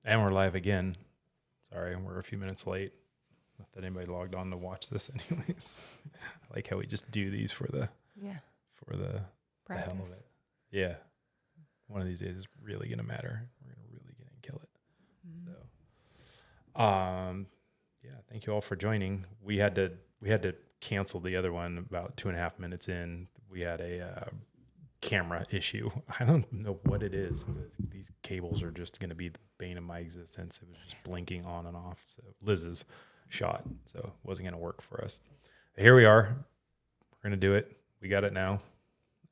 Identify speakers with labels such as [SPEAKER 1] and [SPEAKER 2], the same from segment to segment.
[SPEAKER 1] And we're live again. Sorry, we're a few minutes late. Not that anybody logged on to watch this anyways. I like how we just do these for the hell of it. Yeah. One of these days is really going to matter. We're going to really get and kill it. Mm-hmm. So, thank you all for joining. We had to cancel the other one about 2.5 minutes in. We had a camera issue. I don't know what it is. These cables are just going to be the bane of my existence. It was just blinking on and off. So Liz's shot, so it wasn't going to work for us. But here we are. We're going to do it. We got it now.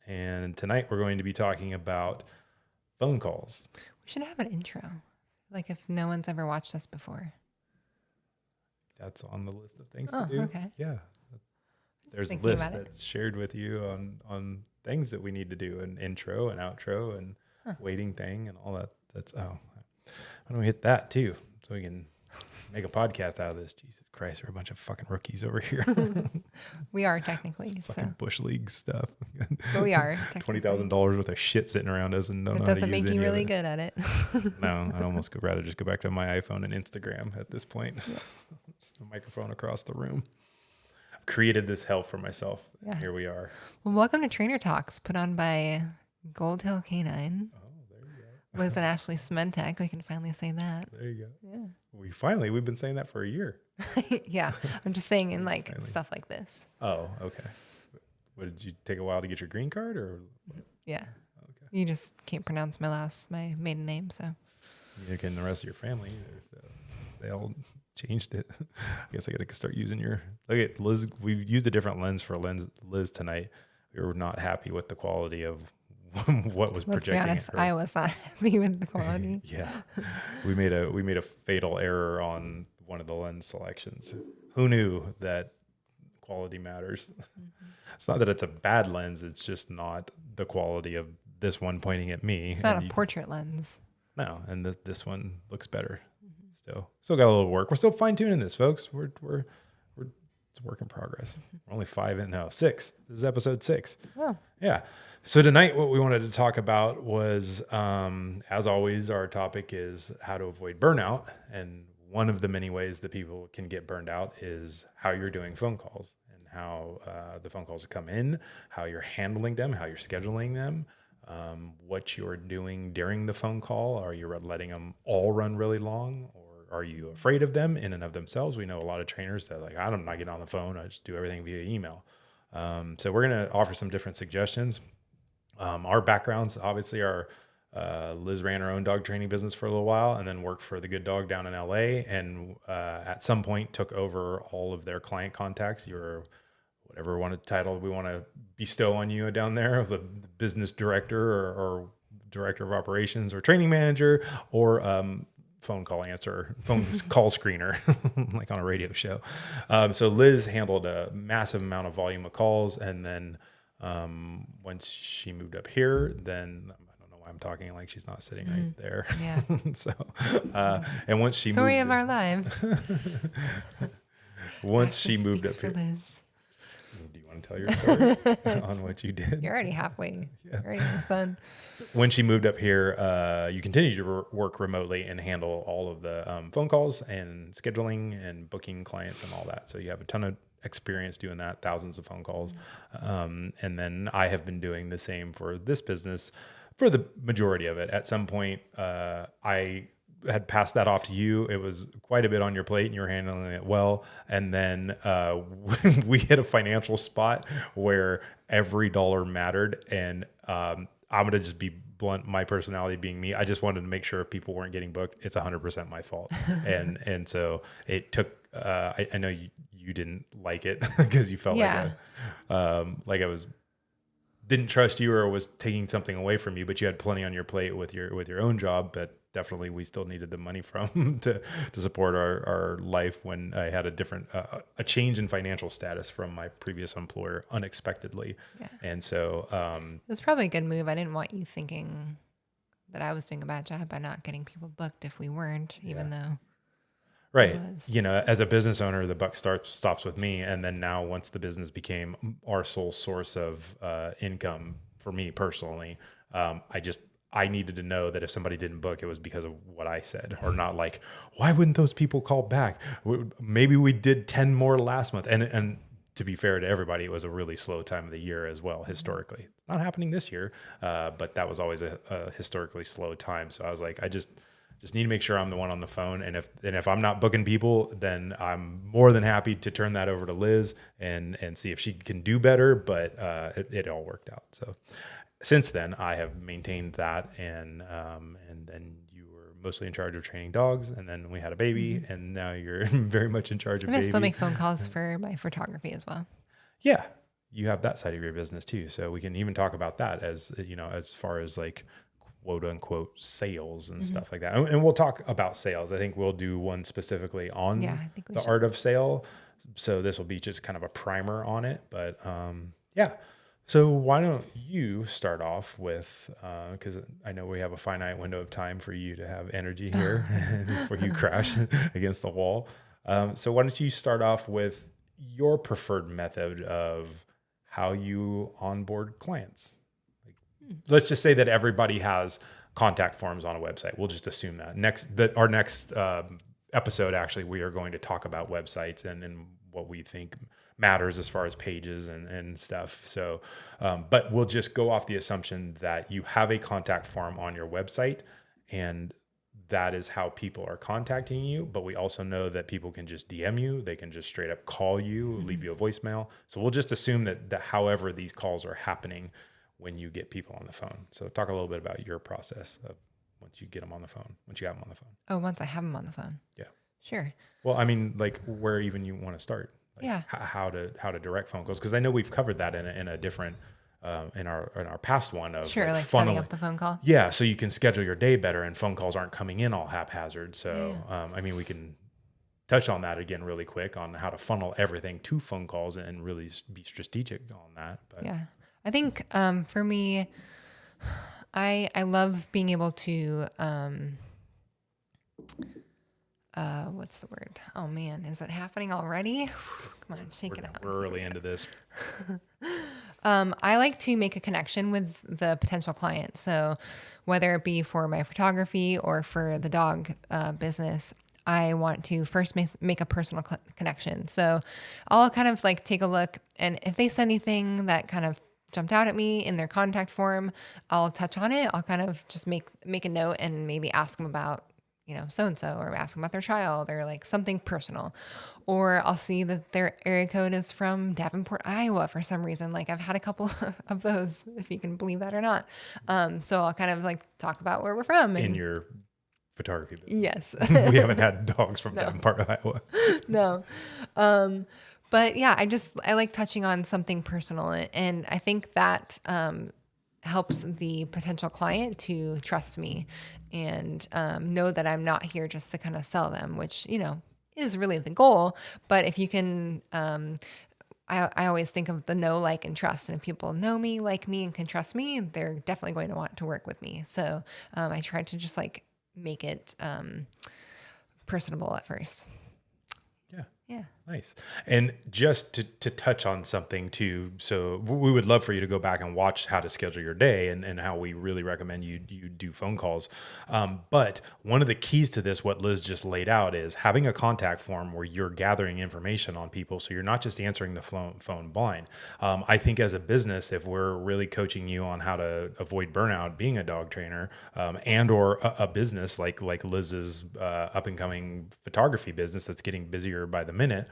[SPEAKER 1] And tonight we're going to be talking about phone calls.
[SPEAKER 2] We should have an intro, like if no one's ever watched us before.
[SPEAKER 1] That's on the list of things to do.
[SPEAKER 2] Okay.
[SPEAKER 1] Yeah. There's a list that's shared with you on things that we need to do, an intro, an outro, and waiting thing, and all that. Why don't we hit that too, so we can make a podcast out of this? Jesus Christ, we're a bunch of fucking rookies over here.
[SPEAKER 2] We are technically
[SPEAKER 1] fucking bush league stuff.
[SPEAKER 2] But we are
[SPEAKER 1] $20,000 worth of shit sitting around us, and
[SPEAKER 2] it doesn't make you really good at it.
[SPEAKER 1] No, I'd almost rather just go back to my iPhone and Instagram at this point. Yeah. Just a microphone across the room. Created this hell for myself. Yeah. Here we are.
[SPEAKER 2] Well, welcome to Trainer Talks, put on by Gold Hill Canine. Oh, there you go. Liz and Ashley Smentek. We can finally say that.
[SPEAKER 1] There you go. Yeah. We've been saying that for a year.
[SPEAKER 2] Yeah. I'm just saying in stuff like this.
[SPEAKER 1] Oh, okay. What, did you take a while to get your green card or?
[SPEAKER 2] Yeah. Okay. You just can't pronounce my maiden name, so.
[SPEAKER 1] You can the rest of your family either, so they all changed it. I guess I got to start using look at Liz. We used a different lens for Liz tonight. We were not happy with the quality of what was projecting.
[SPEAKER 2] Let's be honest, I was not happy with the quality.
[SPEAKER 1] Yeah. We made a fatal error on one of the lens selections. Who knew that quality matters? Mm-hmm. It's not that it's a bad lens. It's just not the quality of this one pointing at me.
[SPEAKER 2] It's not a portrait lens.
[SPEAKER 1] No. And this one looks better. Still got a little work. We're still fine tuning this, folks. We're it's a work in progress. We're only 6. This is episode 6.
[SPEAKER 2] Oh.
[SPEAKER 1] Yeah. So tonight, what we wanted to talk about was, as always, our topic is how to avoid burnout. And one of the many ways that people can get burned out is how you're doing phone calls and how the phone calls come in, how you're handling them, how you're scheduling them. What you're doing during the phone call. Are you letting them all run really long, or are you afraid of them in and of themselves? We know a lot of trainers that I'm not getting on the phone. I just do everything via email. So we're going to offer some different suggestions. Our backgrounds obviously are, Liz ran her own dog training business for a little while and then worked for The Good Dog down in LA. And at some point took over all of their client contacts. Whatever title we want to bestow on you down there, of the business director or director of operations or training manager or phone call screener, like on a radio show. So Liz handled a massive amount of volume of calls. And then once she moved up here, then I don't know why I'm talking like she's not sitting right there.
[SPEAKER 2] Yeah.
[SPEAKER 1] So, and once she
[SPEAKER 2] Story
[SPEAKER 1] moved
[SPEAKER 2] of our lives.
[SPEAKER 1] Once she moved up here.
[SPEAKER 2] Liz.
[SPEAKER 1] Do you want to tell your story on what you did?
[SPEAKER 2] You're already halfway. Yeah. You're already almost done.
[SPEAKER 1] When she moved up here, you continued to work remotely and handle all of the phone calls and scheduling and booking clients and all that. So you have a ton of experience doing that, thousands of phone calls. And then I have been doing the same for this business for the majority of it. At some point, I had passed that off to you. It was quite a bit on your plate and you were handling it well. And then we hit a financial spot where every dollar mattered. And I'm going to just be blunt, my personality being me. I just wanted to make sure if people weren't getting booked, it's 100% my fault. And so it took, I know you didn't like it because you felt like I didn't trust you or was taking something away from you, but you had plenty on your plate with your own job. But definitely we still needed the money from to support our life when I had a change in financial status from my previous employer unexpectedly. Yeah. And so
[SPEAKER 2] it was probably a good move. I didn't want you thinking that I was doing a bad job by not getting people booked if we weren't, even though.
[SPEAKER 1] Right. As a business owner, the buck stops with me. And then now once the business became our sole source of income for me personally, I needed to know that if somebody didn't book, it was because of what I said, or not like, why wouldn't those people call back? Maybe we did 10 more last month. And to be fair to everybody, it was a really slow time of the year as well, historically. It's not happening this year, but that was always a historically slow time. So I was like, I just need to make sure I'm the one on the phone. And if I'm not booking people, then I'm more than happy to turn that over to Liz and see if she can do better. But it all worked out. So since then, I have maintained that, and then you were mostly in charge of training dogs, and then we had a baby, and now you're very much in charge of
[SPEAKER 2] And I
[SPEAKER 1] baby.
[SPEAKER 2] still make phone calls for my photography as well.
[SPEAKER 1] Yeah, you have that side of your business too, so we can even talk about that as as far as like quote unquote sales and stuff like that, and we'll talk about sales. I think we'll do one specifically on the art of sale, so this will be just kind of a primer on it, but yeah. So why don't you start off with, because I know we have a finite window of time for you to have energy here before you crash against the wall. So why don't you start off with your preferred method of how you onboard clients? Let's just say that everybody has contact forms on a website. We'll just assume that. Our next episode, actually, we are going to talk about websites and what we think matters as far as pages and stuff. So, but we'll just go off the assumption that you have a contact form on your website, and that is how people are contacting you. But we also know that people can just DM you. They can just straight up call you, leave you a voicemail. So we'll just assume that however these calls are happening when you get people on the phone. So talk a little bit about your process of once you get them on the phone, once you have them on the phone.
[SPEAKER 2] Oh, once I have them on the phone.
[SPEAKER 1] Yeah.
[SPEAKER 2] Sure.
[SPEAKER 1] Well, I mean, like where even you want to start. Like how to direct phone calls, because I know we've covered that in a different in our past one of
[SPEAKER 2] like setting up the phone call.
[SPEAKER 1] Yeah, so you can schedule your day better, and phone calls aren't coming in all haphazard. So I mean, we can touch on that again really quick on how to funnel everything to phone calls and really be strategic on that. But
[SPEAKER 2] yeah, I think for me, I love being able to. What's the word? Oh man, is it happening already? Come on, shake it out.
[SPEAKER 1] We're early into this.
[SPEAKER 2] I like to make a connection with the potential client. So whether it be for my photography or for the dog business, I want to first make a personal connection. So I'll kind of like take a look, and if they said anything that kind of jumped out at me in their contact form, I'll touch on it. I'll kind of just make a note and maybe ask them about so-and-so, or ask them about their child, or like something personal. Or I'll see that their area code is from Davenport, Iowa for some reason. Like I've had a couple of those, if you can believe that or not. So I'll kind of like talk about where we're from.
[SPEAKER 1] In your photography business.
[SPEAKER 2] Yes.
[SPEAKER 1] We haven't had dogs from Davenport, Iowa.
[SPEAKER 2] No. But yeah, I like touching on something personal. And I think that helps the potential client to trust me and know that I'm not here just to kind of sell them, which, is really the goal. But if you can, I always think of the know, like, and trust. And if people know me, like me, and can trust me, they're definitely going to want to work with me. So I try to just like make it personable at first. Yeah.
[SPEAKER 1] Nice. And just to touch on something too, so we would love for you to go back and watch how to schedule your day and how we really recommend you do phone calls. But one of the keys to this, what Liz just laid out, is having a contact form where you're gathering information on people. So you're not just answering the phone blind. I think as a business, if we're really coaching you on how to avoid burnout, being a dog trainer, and or a business like Liz's up and coming photography business that's getting busier by the minute,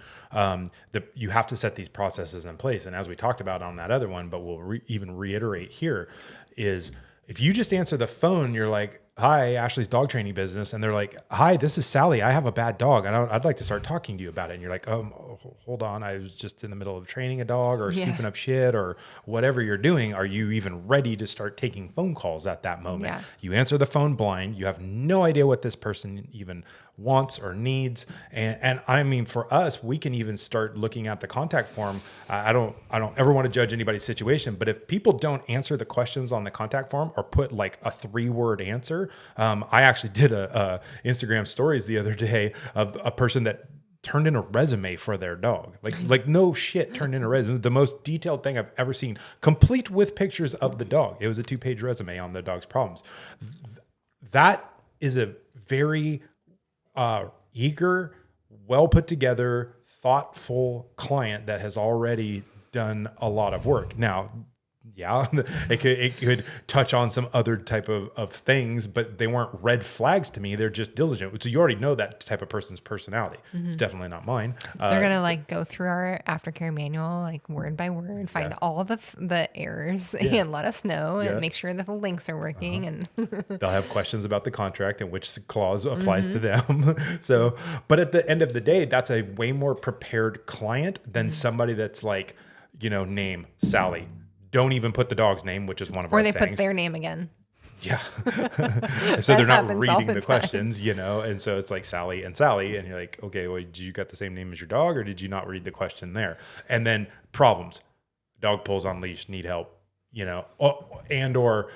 [SPEAKER 1] you have to set these processes in place. And as we talked about on that other one, but we'll even reiterate here, is if you just answer the phone, you're like, "Hi, Ashley's dog training business," and they're like, "Hi, this is Sally. I have a bad dog, and I'd like to start talking to you about it." And you're like, "Hold on, I was just in the middle of training a dog or scooping up shit or whatever you're doing. Are you even ready to start taking phone calls at that moment?"
[SPEAKER 2] Yeah.
[SPEAKER 1] You answer the phone blind. You have no idea what this person even wants or needs. And I mean, for us, we can even start looking at the contact form. I don't ever want to judge anybody's situation, but if people don't answer the questions on the contact form or put like a 3-word answer, I actually did a Instagram stories the other day of a person that turned in a resume for their dog. Like no shit, turned in a resume. The most detailed thing I've ever seen, complete with pictures of the dog. It was a 2-page resume on the dog's problems. That is a very eager, well put together, thoughtful client that has already done a lot of work. Now, yeah, it could touch on some other type of things, but they weren't red flags to me. They're just diligent. So you already know that type of person's personality. It's definitely not mine.
[SPEAKER 2] They're going to like go through our aftercare manual, like word by word, find all the errors and let us know and make sure that the links are working. And
[SPEAKER 1] they'll have questions about the contract and which clause applies to them. So, but at the end of the day, that's a way more prepared client than somebody that's like, name Sally. Don't even put the dog's name, which is one of our things.
[SPEAKER 2] Or they put their name again.
[SPEAKER 1] Yeah. So they're not reading the questions, and so it's like Sally, and you're like, okay, well, did you got the same name as your dog, or did you not read the question there? And then problems. Dog pulls on leash, need help, and or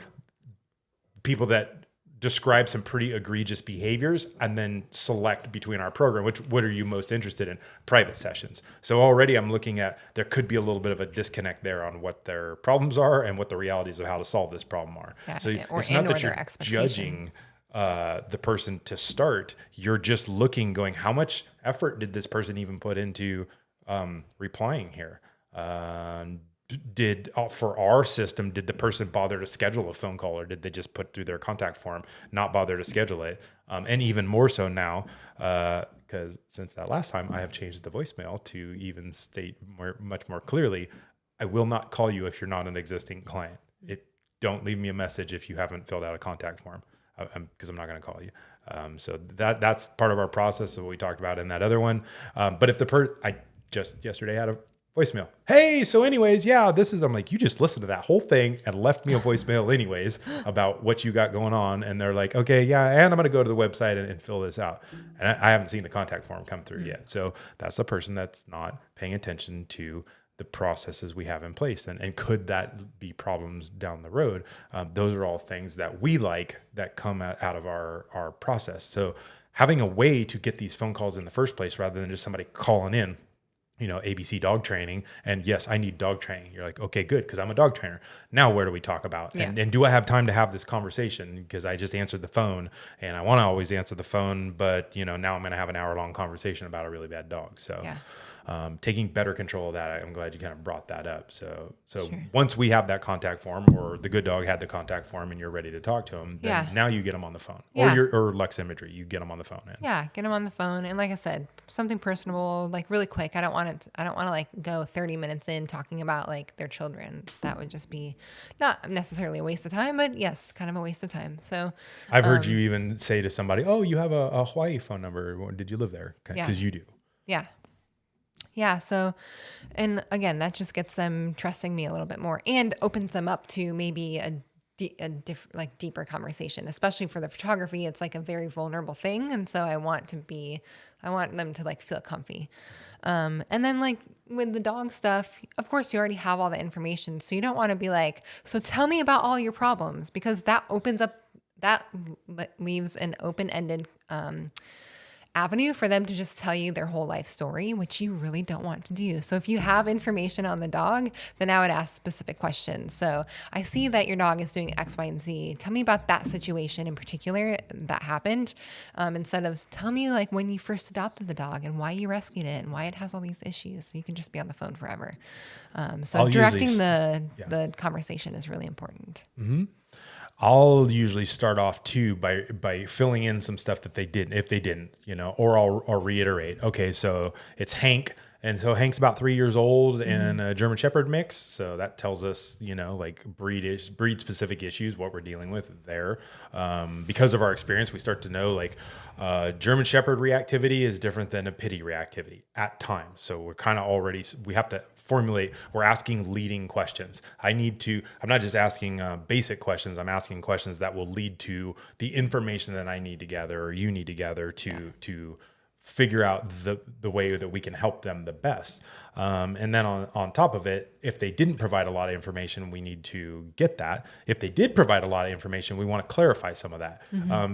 [SPEAKER 1] people that describe some pretty egregious behaviors and then select between our program, what are you most interested in? Private sessions. So already I'm looking at, there could be a little bit of a disconnect there on what their problems are and what the realities of how to solve this problem are.
[SPEAKER 2] Yeah,
[SPEAKER 1] so it's not that you're judging the person to start. You're just looking, going, how much effort did this person even put into replying here? For our system, did the person bother to schedule a phone call, or did they just put through their contact form, not bother to schedule it? And even more so now, because since that last time, I have changed the voicemail to even state much more clearly, I will not call you if you're not an existing client. Don't leave me a message if you haven't filled out a contact form, because I'm not going to call you. So that's part of our process of what we talked about in that other one. But if I just yesterday had a voicemail. Hey, so anyways, I'm like, you just listened to that whole thing and left me a voicemail anyways about what you got going on. And they're like, okay, yeah, and I'm going to go to the website and fill this out. And I haven't seen the contact form come through yet. So that's a person that's not paying attention to the processes we have in place. And could that be problems down the road? Those are all things that we like that come out of our process. So having a way to get these phone calls in the first place, rather than just somebody calling in, ABC dog training. And yes, I need dog training. You're like, okay, good. Cause I'm a dog trainer. Now, where do we talk about? Yeah. And do I have time to have this conversation? Because I just answered the phone and I want to always answer the phone, but now I'm going to have an hour-long conversation about a really bad dog. So taking better control of that, I'm glad you kind of brought that up. So sure. Once we have that contact form, or the good dog had the contact form and you're ready to talk to them, then now you get them on the phone, or Lex Imagery, you get them on the phone.
[SPEAKER 2] Get them on the phone. And like I said, something personable, like really quick. I don't want to like go 30 minutes in talking about like their children. That would just be not necessarily a waste of time, but yes, kind of a waste of time. So
[SPEAKER 1] I've heard you even say to somebody, oh, you have a Hawaii phone number. Did you live there? Because you do.
[SPEAKER 2] Yeah. Yeah. So, and again, that just gets them trusting me a little bit more and opens them up to maybe a deeper conversation, especially for the photography. It's like a very vulnerable thing. And so I want them to like feel comfy. And then like with the dog stuff, of course you already have all the information. So you don't want to be like, so tell me about all your problems, because that leaves an open-ended, avenue for them to just tell you their whole life story, which you really don't want to do. So if you have information on the dog, then I would ask specific questions. So I see that your dog is doing X, Y, and Z. Tell me about that situation in particular that happened. Instead of tell me like when you first adopted the dog and why you rescued it and why it has all these issues. So you can just be on the phone forever. So directing the conversation is really important. Mm-hmm.
[SPEAKER 1] I'll usually start off too by filling in some stuff that they didn't, if they didn't, or I'll reiterate. Okay, so it's Hank, and so Hank's about 3 years old and a German Shepherd mix. So that tells us, like breed specific issues, what we're dealing with there. Because of our experience, we start to know like German Shepherd reactivity is different than a pity reactivity at times. So we're kind of we have to formulate, we're asking leading questions. I'm not just asking basic questions. I'm asking questions that will lead to the information that I need to gather or you need to gather to figure out the way that we can help them the best. And then on top of it, if they didn't provide a lot of information, we need to get that. If they did provide a lot of information, we want to clarify some of that.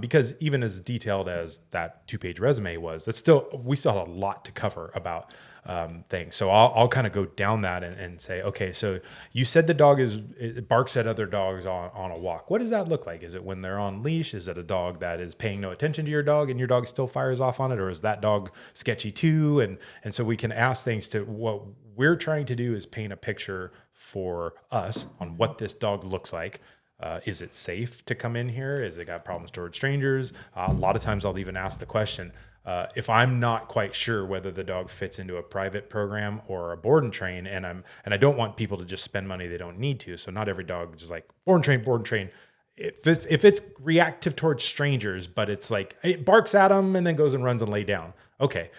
[SPEAKER 1] Because even as detailed as that 2-page resume was, we still have a lot to cover about things. So I'll kind of go down that and say, okay, so you said the dog it barks at other dogs on a walk. What does that look like? Is it when they're on leash? Is it a dog that is paying no attention to your dog and your dog still fires off on it? Or is that dog sketchy too? And so we can ask things to what we're trying to do is paint a picture for us on what this dog looks like. Is it safe to come in here? Is it got problems towards strangers? A lot of times I'll even ask the question, if I'm not quite sure whether the dog fits into a private program or a board and train, and I don't want people to just spend money they don't need to. So not every dog just like board and train. If it's reactive towards strangers, but it's like it barks at them and then goes and runs and lay down. Okay.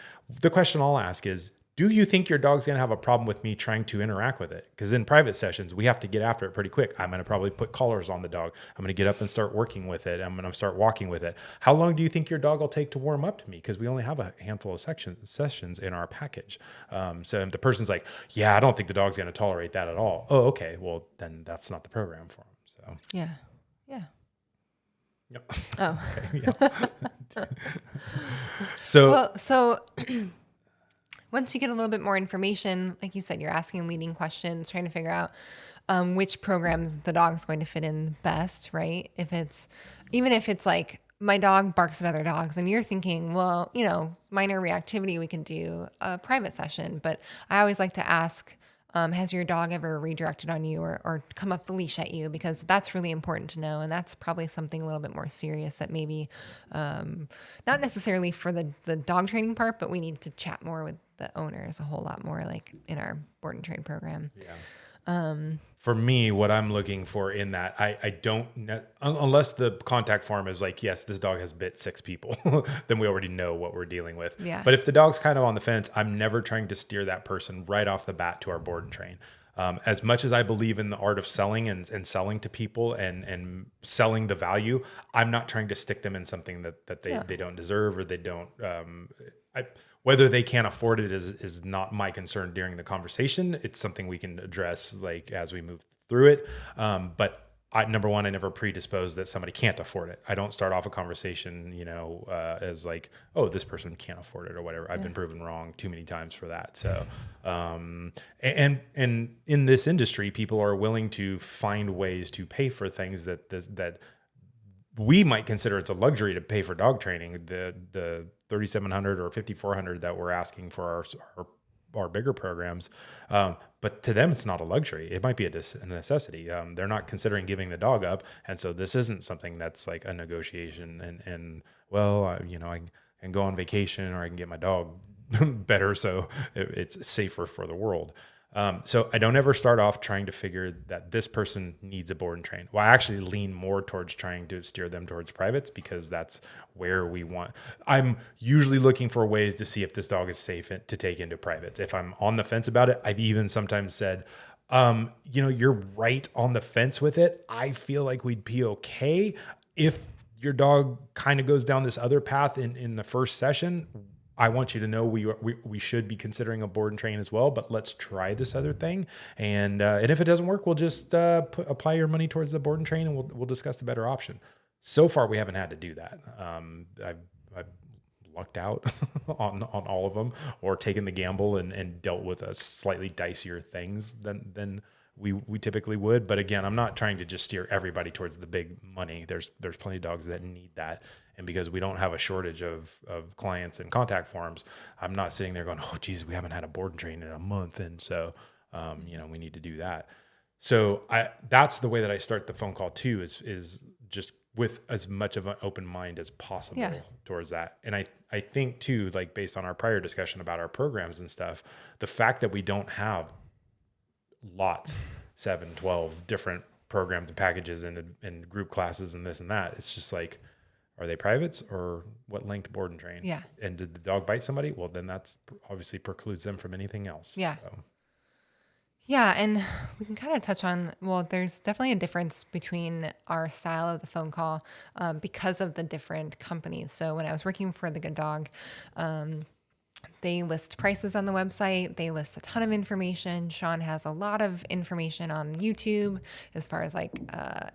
[SPEAKER 1] The question I'll ask is, do you think your dog's going to have a problem with me trying to interact with it? Because in private sessions, we have to get after it pretty quick. I'm going to probably put collars on the dog. I'm going to get up and start working with it. I'm going to start walking with it. How long do you think your dog will take to warm up to me? Because we only have a handful of sessions in our package. So if the person's like, yeah, I don't think the dog's going to tolerate that at all. Oh, okay. Well, then that's not the program for them. So
[SPEAKER 2] Yeah.
[SPEAKER 1] Yep.
[SPEAKER 2] Oh.
[SPEAKER 1] Okay, yeah.
[SPEAKER 2] So once you get a little bit more information, like you said, you're asking leading questions, trying to figure out which programs the dog's going to fit in best, right? Even if it's like my dog barks at other dogs and you're thinking, well, minor reactivity, we can do a private session. But I always like to ask, has your dog ever redirected on you or come up the leash at you? Because that's really important to know. And that's probably something a little bit more serious that maybe not necessarily for the dog training part, but we need to chat more with the owners a whole lot more, like in our board and train program.
[SPEAKER 1] Yeah. For me, what I'm looking for in that, I don't, unless the contact form is like, yes, this dog has bit 6 people, then we already know what we're dealing with.
[SPEAKER 2] Yeah.
[SPEAKER 1] But if the dog's kind of on the fence, I'm never trying to steer that person right off the bat to our board and train. As much as I believe in the art of selling and selling to people and selling the value, I'm not trying to stick them in something that they don't deserve or they don't, whether they can't afford it is not my concern during the conversation. It's something we can address like as we move through it. But number one, I never predispose that somebody can't afford it. I don't start off a conversation, as like, oh, this person can't afford it or whatever. I've been proven wrong too many times for that. So, and in this industry, people are willing to find ways to pay for things that we might consider it's a luxury to pay for dog training. The $3,700 or $5,400 that we're asking for our bigger programs, but to them it's not a luxury. It might be a necessity. They're not considering giving the dog up, and so this isn't something that's like a negotiation. And I can go on vacation or I can get my dog better, so it's safer for the world. So I don't ever start off trying to figure that this person needs a board and train. Well, I actually lean more towards trying to steer them towards privates because that's where we want. I'm usually looking for ways to see if this dog is safe to take into privates. If I'm on the fence about it, I've even sometimes said, you're right on the fence with it. I feel like we'd be okay if your dog kind of goes down this other path in the first session. I want you to know we should be considering a board and train as well, but let's try this other thing. And if it doesn't work, we'll just apply your money towards the board and train, and we'll discuss the better option. So far, we haven't had to do that. I've lucked out on all of them, or taken the gamble and dealt with a slightly dicier things than we typically would. But again, I'm not trying to just steer everybody towards the big money. There's plenty of dogs that need that. And because we don't have a shortage of clients and contact forms, I'm not sitting there going, oh, geez, we haven't had a board and train in a month. And so, we need to do that. So that's the way that I start the phone call too, is just with as much of an open mind as possible towards that. And I think too, like based on our prior discussion about our programs and stuff, the fact that we don't have lots, 7, 12 different programs and packages and group classes and this and that, it's just like, are they privates or what length board and train?
[SPEAKER 2] Yeah.
[SPEAKER 1] And did the dog bite somebody? Well, then that's obviously precludes them from anything else.
[SPEAKER 2] Yeah.
[SPEAKER 1] So.
[SPEAKER 2] Yeah, and we can kind of touch on, well, there's definitely a difference between our style of the phone call because of the different companies. So when I was working for The Good Dog, they list prices on the website. They list a ton of information. Sean has a lot of information on YouTube as far as like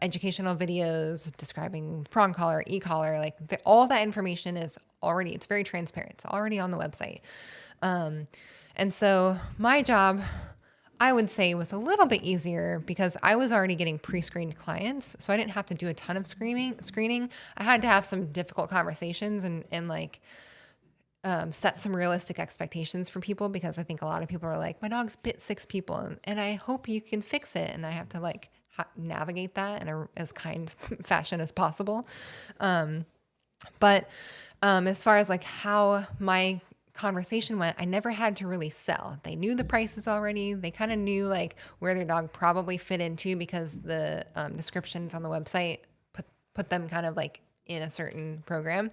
[SPEAKER 2] educational videos describing prong collar, e-collar. Like all that information is already, it's very transparent. It's already on the website. And so my job, I would say, was a little bit easier because I was already getting pre-screened clients. So I didn't have to do a ton of screening. I had to have some difficult conversations and like set some realistic expectations for people, because I think a lot of people are like, my dog's bit 6 people and I hope you can fix it. And I have to like navigate that in a as kind fashion as possible. But as far as like how my conversation went, I never had to really sell. They knew the prices already. They kind of knew like where their dog probably fit into, because the descriptions on the website put them kind of like in a certain program.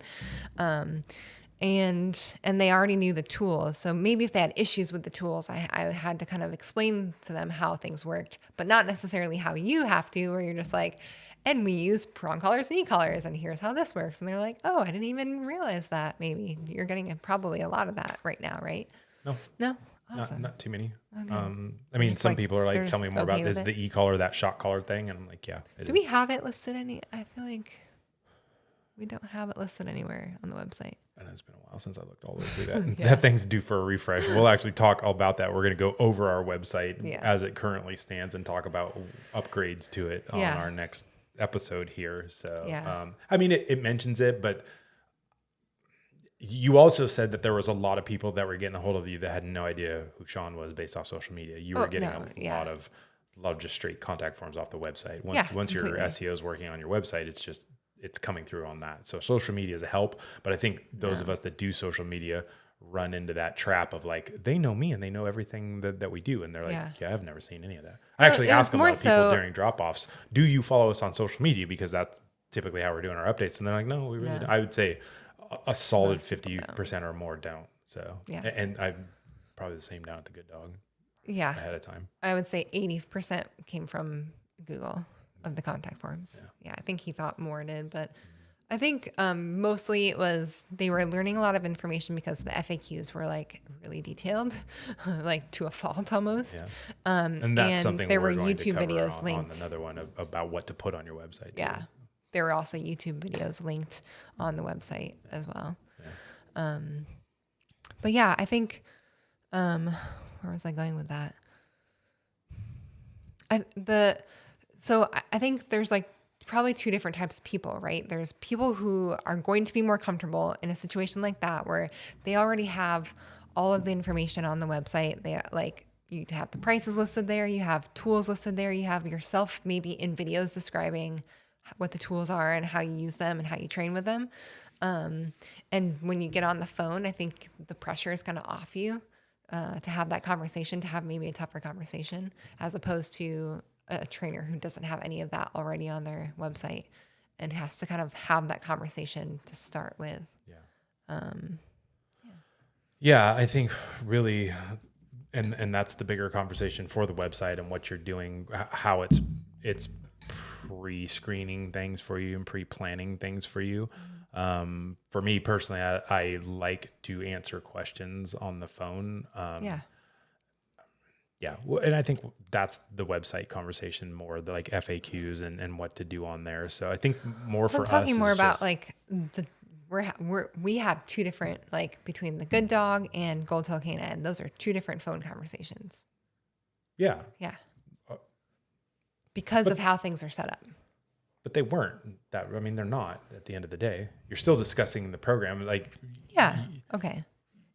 [SPEAKER 2] And they already knew the tools. So maybe if they had issues with the tools, I had to kind of explain to them how things worked, but not necessarily how you have to, where you're just like, and we use prong collars and e-collars, and here's how this works. And they're like, oh, I didn't even realize that. Maybe you're getting probably a lot of that right now, right?
[SPEAKER 1] No,
[SPEAKER 2] No? Awesome.
[SPEAKER 1] not too many.
[SPEAKER 2] Okay.
[SPEAKER 1] I mean,
[SPEAKER 2] just
[SPEAKER 1] some
[SPEAKER 2] like-
[SPEAKER 1] people are like,
[SPEAKER 2] they're
[SPEAKER 1] tell me
[SPEAKER 2] just
[SPEAKER 1] more about
[SPEAKER 2] okay
[SPEAKER 1] this,
[SPEAKER 2] with
[SPEAKER 1] the e-collar, that shock collar thing. And I'm like, yeah, it
[SPEAKER 2] Do
[SPEAKER 1] is.
[SPEAKER 2] we have it listed I feel like we don't have it listed anywhere on the website.
[SPEAKER 1] And it's been a while since I looked all the way through that. That thing's due for a refresh. We'll actually talk about that. We're going to go over our website as it currently stands and talk about upgrades to it on our next episode here. So, I mean, it mentions it, but you also said that there was a lot of people that were getting a hold of you that had no idea who Sean was based off social media. You were getting a lot of just straight contact forms off the website. Once your SEO is working on your website, it's coming through on that. So social media is a help, but I think those of us that do social media run into that trap of like, they know me and they know everything that we do. And they're like, yeah, I've never seen any of that. I actually ask a lot of people during drop-offs, do you follow us on social media? Because that's typically how we're doing our updates. And they're like, no, we really don't. I would say a solid 50% or more don't. So, and I'm probably the same down at the Good Dog.
[SPEAKER 2] Yeah.
[SPEAKER 1] Ahead of time.
[SPEAKER 2] I would say 80% came from Google of the contact forms. Yeah. I think he thought more did, but I think mostly it was they were learning a lot of information because the FAQs were like really detailed, like to a fault almost.
[SPEAKER 1] Yeah. And that's something
[SPEAKER 2] there
[SPEAKER 1] we're
[SPEAKER 2] were
[SPEAKER 1] going
[SPEAKER 2] YouTube
[SPEAKER 1] to cover
[SPEAKER 2] videos
[SPEAKER 1] on
[SPEAKER 2] linked.
[SPEAKER 1] another one about what to put on your website.
[SPEAKER 2] Yeah. There were also YouTube videos linked on the website as well. Yeah. But yeah, I think, where was I going with that? I think there's like probably 2 different types of people, right? There's people who are going to be more comfortable in a situation like that, where they already have all of the information on the website. They like, you have the prices listed there, you have tools listed there, you have yourself maybe in videos describing what the tools are and how you use them and how you train with them. And when you get on the phone, I think the pressure is kind of off you to have that conversation, to have maybe a tougher conversation, as opposed to a trainer who doesn't have any of that already on their website and has to kind of have that conversation to start with.
[SPEAKER 1] Yeah, I think really, and that's the bigger conversation for the website and what you're doing, how it's pre-screening things for you and pre-planning things for you. For me personally, I like to answer questions on the phone. Yeah. And I think that's the website conversation more, the like FAQs and what to do on there. So I think more for us.
[SPEAKER 2] I'm talking more about like we have 2 different, like between the Good Dog and Gold Tail Canine. Those are 2 different phone conversations.
[SPEAKER 1] Yeah.
[SPEAKER 2] Yeah. Because of how things are set up.
[SPEAKER 1] But they weren't that. I mean, they're not at the end of the day. You're still discussing the program. Like,
[SPEAKER 2] yeah. Okay.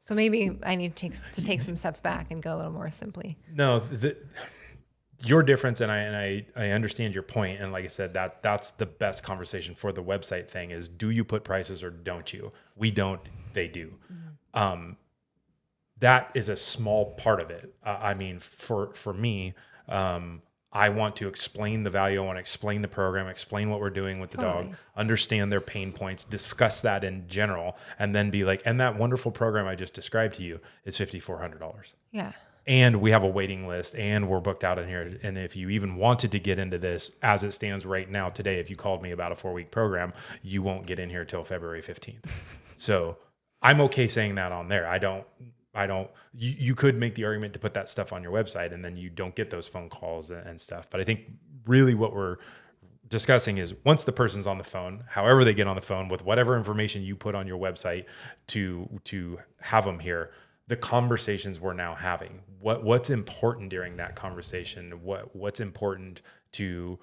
[SPEAKER 2] So maybe I need to take some steps back and go a little more simply.
[SPEAKER 1] No, your difference, and I understand your point. And like I said, that's the best conversation for the website thing is, do you put prices or don't you? We don't, they do. Mm-hmm. That is a small part of it. I mean, for me, I want to explain the value. I want to explain the program, explain what we're doing with the dog, understand their pain points, discuss that in general, and then be like, and that wonderful program I just described to you is $5,400.
[SPEAKER 2] Yeah.
[SPEAKER 1] and we have a waiting list and we're booked out in here. And if you even wanted to get into this as it stands right now today, if you called me about a 4-week program, you won't get in here till February 15th. So I'm okay saying that on there. You could make the argument to put that stuff on your website and then you don't get those phone calls and stuff. But I think really what we're discussing is once the person's on the phone, however they get on the phone with whatever information you put on your website to have them here, the conversations we're now having, what's important during that conversation, what's important to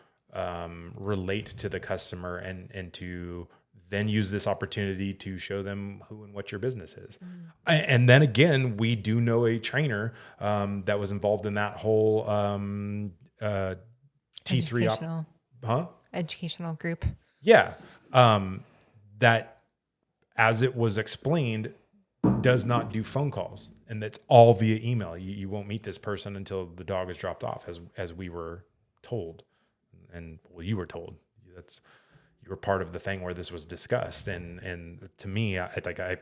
[SPEAKER 1] relate to the customer and to then use this opportunity to show them who and what your business is. And then again, we do know a trainer that was involved in that whole T3
[SPEAKER 2] educational group.
[SPEAKER 1] Yeah. That, as it was explained, does not do phone calls, and that's all via email. You won't meet this person until the dog is dropped off, as we were told, and well, you were told. You were part of the thing where this was discussed, and to me, I'm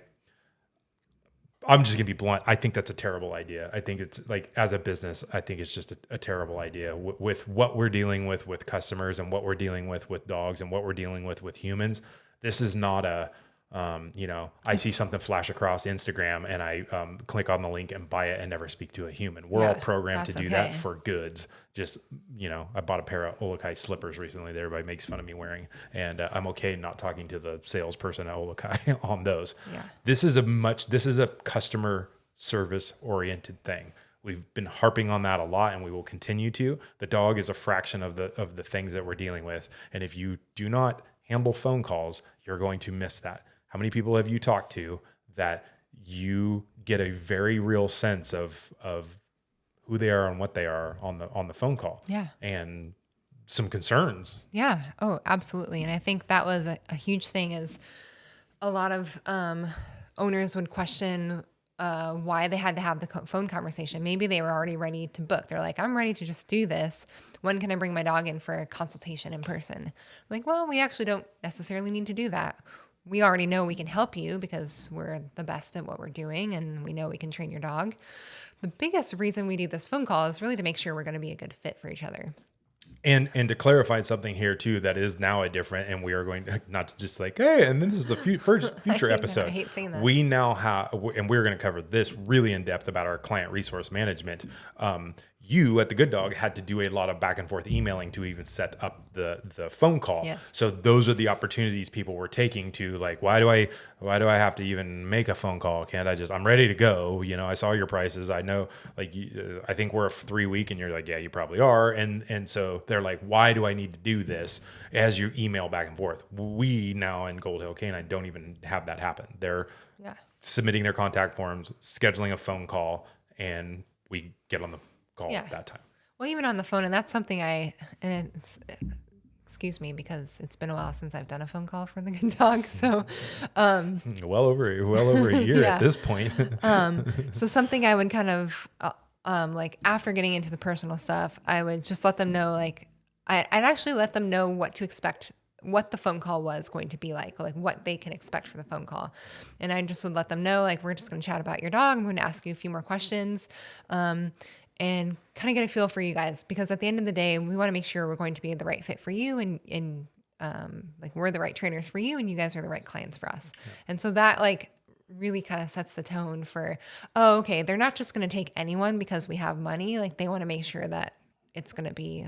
[SPEAKER 1] just gonna be blunt. I think that's a terrible idea. I think it's like, as a business, I think it's just a terrible idea with what we're dealing with customers and what we're dealing with dogs and what we're dealing with humans. This is not I see something flash across Instagram and I click on the link and buy it and never speak to a human. We're all programmed to do that for goods. Just, I bought a pair of Olakai slippers recently that everybody makes fun of me wearing. And I'm okay not talking to the salesperson at Olakai on those. Yeah. This is a customer service oriented thing. We've been harping on that a lot and we will continue to. The dog is a fraction of the things that we're dealing with. And if you do not handle phone calls, you're going to miss that. How many people have you talked to that you get a very real sense of who they are and what they are on the phone call? Yeah. And some concerns.
[SPEAKER 2] Yeah. Oh, absolutely. And I think that was a huge thing, is a lot of owners would question why they had to have the phone conversation. Maybe they were already ready to book. They're like, I'm ready to just do this. When can I bring my dog in for a consultation in person? I'm like, well, we actually don't necessarily need to do that. We already know we can help you because we're the best at what we're doing and we know we can train your dog. The biggest reason we do this phone call is really to make sure we're going to be a good fit for each other.
[SPEAKER 1] And to clarify something here too, that is now a different, and we are going to, not to just like, hey, and then this is a future episode.
[SPEAKER 2] I hate saying that.
[SPEAKER 1] We now have, and we're going to cover this really in depth about our client resource management. You at the Good Dog had to do a lot of back and forth emailing to even set up the phone call.
[SPEAKER 2] Yes.
[SPEAKER 1] So those are the opportunities people were taking to, like, why do I have to even make a phone call? Can't I just, I'm ready to go. I saw your prices. I know, like, I think we're a 3-week, and you're like, yeah, you probably are. And so they're like, why do I need to do this? As you email back and forth, we now in Gold Hill Canine don't even have that happen. They're submitting their contact forms, scheduling a phone call, and we get on the call at that time.
[SPEAKER 2] Well, even on the phone, and that's something excuse me, because it's been a while since I've done a phone call for the Good Dog. So,
[SPEAKER 1] well over a year at this point.
[SPEAKER 2] So something I would kind of, like, after getting into the personal stuff, I would just let them know, like, I'd actually let them know what to expect, what the phone call was going to be like what they can expect for the phone call. And I just would let them know, like, we're just going to chat about your dog. I'm going to ask you a few more questions. And kind of get a feel for you guys, because at the end of the day, we want to make sure we're going to be the right fit for you, and like, we're the right trainers for you, and you guys are the right clients for us. Yeah. And so that, like, really kind of sets the tone for, oh, okay, they're not just going to take anyone because we have money. Like, they want to make sure that it's going to be,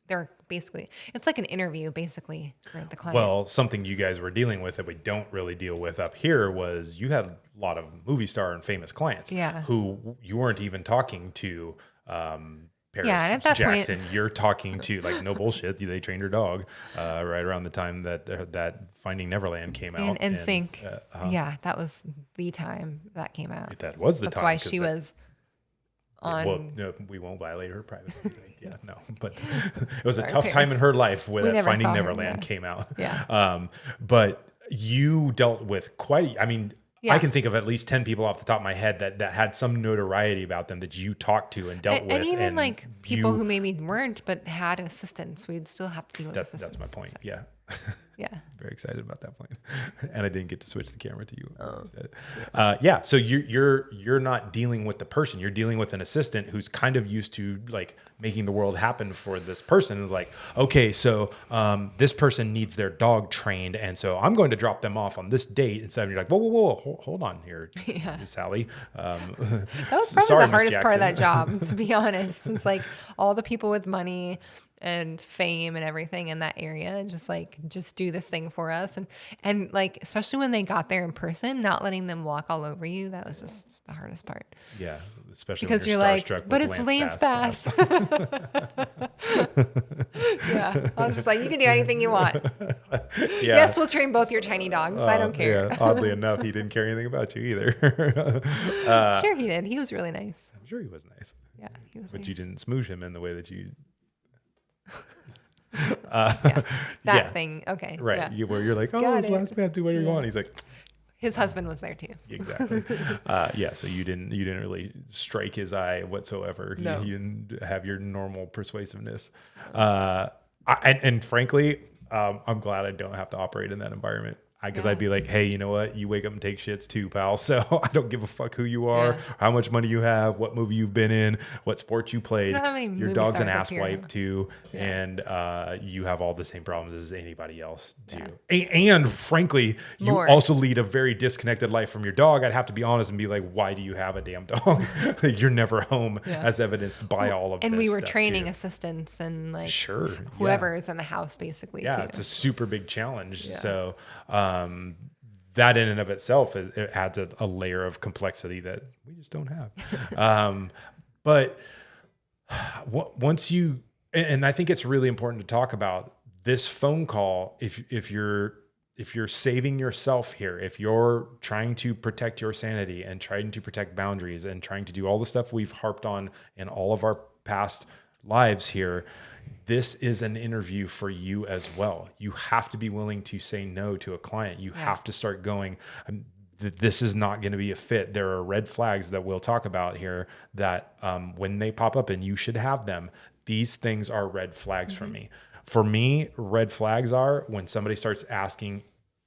[SPEAKER 2] they're basically, it's like an interview basically for the client.
[SPEAKER 1] Well, something you guys were dealing with that we don't really deal with up here was you had a lot of movie star and famous clients who you weren't even talking to Paris Jackson. You're talking to, like, no bullshit. They trained her dog right around the time that Finding Neverland came out.
[SPEAKER 2] And Sync. That was the time that came out.
[SPEAKER 1] That was the time.
[SPEAKER 2] That's why she was on.
[SPEAKER 1] Well, no, we won't violate her privacy. But it was a tough time in her life when Finding Neverland came out.
[SPEAKER 2] Yeah.
[SPEAKER 1] But you dealt with I can think of at least 10 people off the top of my head that had some notoriety about them that you talked to and dealt with.
[SPEAKER 2] And even like people who maybe weren't, but had assistants. We'd still have to deal with assistants.
[SPEAKER 1] That's my point. Yeah.
[SPEAKER 2] Yeah.
[SPEAKER 1] Very excited about that plane. And I didn't get to switch the camera to you. Yeah. So you're not dealing with the person. You're dealing with an assistant who's kind of used to like making the world happen for this person. Like, okay, so this person needs their dog trained. And so I'm going to drop them off on this date. Instead of you're like, whoa, hold on here, Sally.
[SPEAKER 2] That was probably
[SPEAKER 1] sorry,
[SPEAKER 2] the hardest
[SPEAKER 1] Miss
[SPEAKER 2] part of that
[SPEAKER 1] Jackson.
[SPEAKER 2] job, to be honest. It's like all the people with money and fame and everything in that area, just do this thing for us. And like, especially when they got there in person, not letting them walk all over you, that was just the hardest part.
[SPEAKER 1] Yeah. Especially
[SPEAKER 2] Because
[SPEAKER 1] when
[SPEAKER 2] you're like,
[SPEAKER 1] starstruck
[SPEAKER 2] but
[SPEAKER 1] with
[SPEAKER 2] it's Lance Bass. Yeah. I was just like, you can do anything you want.
[SPEAKER 1] Yeah.
[SPEAKER 2] Yes, we'll train both your tiny dogs. I don't care.
[SPEAKER 1] Yeah. Oddly enough, he didn't care anything about you either.
[SPEAKER 2] Sure he did. He was really nice.
[SPEAKER 1] I'm sure he was nice.
[SPEAKER 2] Yeah, he was
[SPEAKER 1] But
[SPEAKER 2] nice.
[SPEAKER 1] you didn't smoosh him in the way that you...
[SPEAKER 2] That thing. Okay.
[SPEAKER 1] Right.
[SPEAKER 2] Yeah.
[SPEAKER 1] Where you're like, oh,
[SPEAKER 2] Got
[SPEAKER 1] it's
[SPEAKER 2] it.
[SPEAKER 1] last man, do whatever you want. He's like...
[SPEAKER 2] His husband was there too.
[SPEAKER 1] Exactly. Yeah. So you didn't really strike his eye whatsoever.
[SPEAKER 2] No.
[SPEAKER 1] You didn't have your normal persuasiveness. And frankly, I'm glad I don't have to operate in that environment. Because I'd be like, hey, you know what? You wake up and take shits too, pal. So I don't give a fuck who you are, how much money you have, what movie you've been in, what sports you played.
[SPEAKER 2] don't have any
[SPEAKER 1] Your
[SPEAKER 2] movie
[SPEAKER 1] dog's an
[SPEAKER 2] stars up
[SPEAKER 1] ass
[SPEAKER 2] here.
[SPEAKER 1] wipe too. And you have all the same problems as anybody else too. And frankly, you
[SPEAKER 2] More.
[SPEAKER 1] also lead a very disconnected life from your dog. I'd have to be honest and be like, why do you have a damn dog? You're never home, as evidenced by all of this.
[SPEAKER 2] And we were
[SPEAKER 1] stuff,
[SPEAKER 2] training
[SPEAKER 1] too.
[SPEAKER 2] assistants and like
[SPEAKER 1] Sure.
[SPEAKER 2] whoever is in the house basically.
[SPEAKER 1] Yeah,
[SPEAKER 2] too.
[SPEAKER 1] it's a super big challenge. So that in and of itself, it adds a layer of complexity that we just don't have. But once you, and I think it's really important to talk about this phone call. If you're saving yourself here, if you're trying to protect your sanity and trying to protect boundaries and trying to do all the stuff we've harped on in all of our past lives here, this is an interview for you as well. You have to be willing to say no to a client. You have to start going, this is not going to be a fit. There are red flags that we'll talk about here that when they pop up, and you should have them, these things are red flags for me. For me, red flags are when somebody starts asking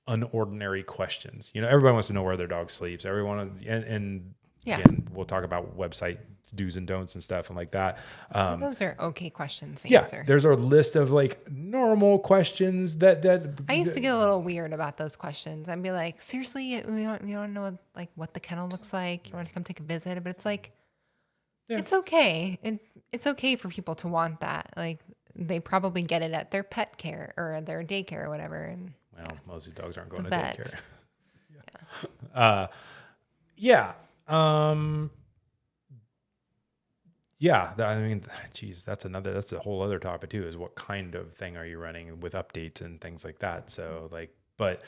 [SPEAKER 1] unordinary questions. You know, everybody wants to know where their dog sleeps. Everyone, and again, we'll talk about website do's and don'ts and stuff and like that.
[SPEAKER 2] Those are okay questions to answer.
[SPEAKER 1] There's a list of like normal questions that
[SPEAKER 2] I used to get a little weird about those questions. I'd be like, seriously, you don't know like what the kennel looks like. You want to come take a visit, but it's like, it's okay. It's okay for people to want that. Like they probably get it at their pet care or their daycare or whatever. And
[SPEAKER 1] well, most of these dogs aren't going to
[SPEAKER 2] vet.
[SPEAKER 1] daycare. I mean, geez, that's a whole other topic too, is what kind of thing are you running with updates and things like that. So like, but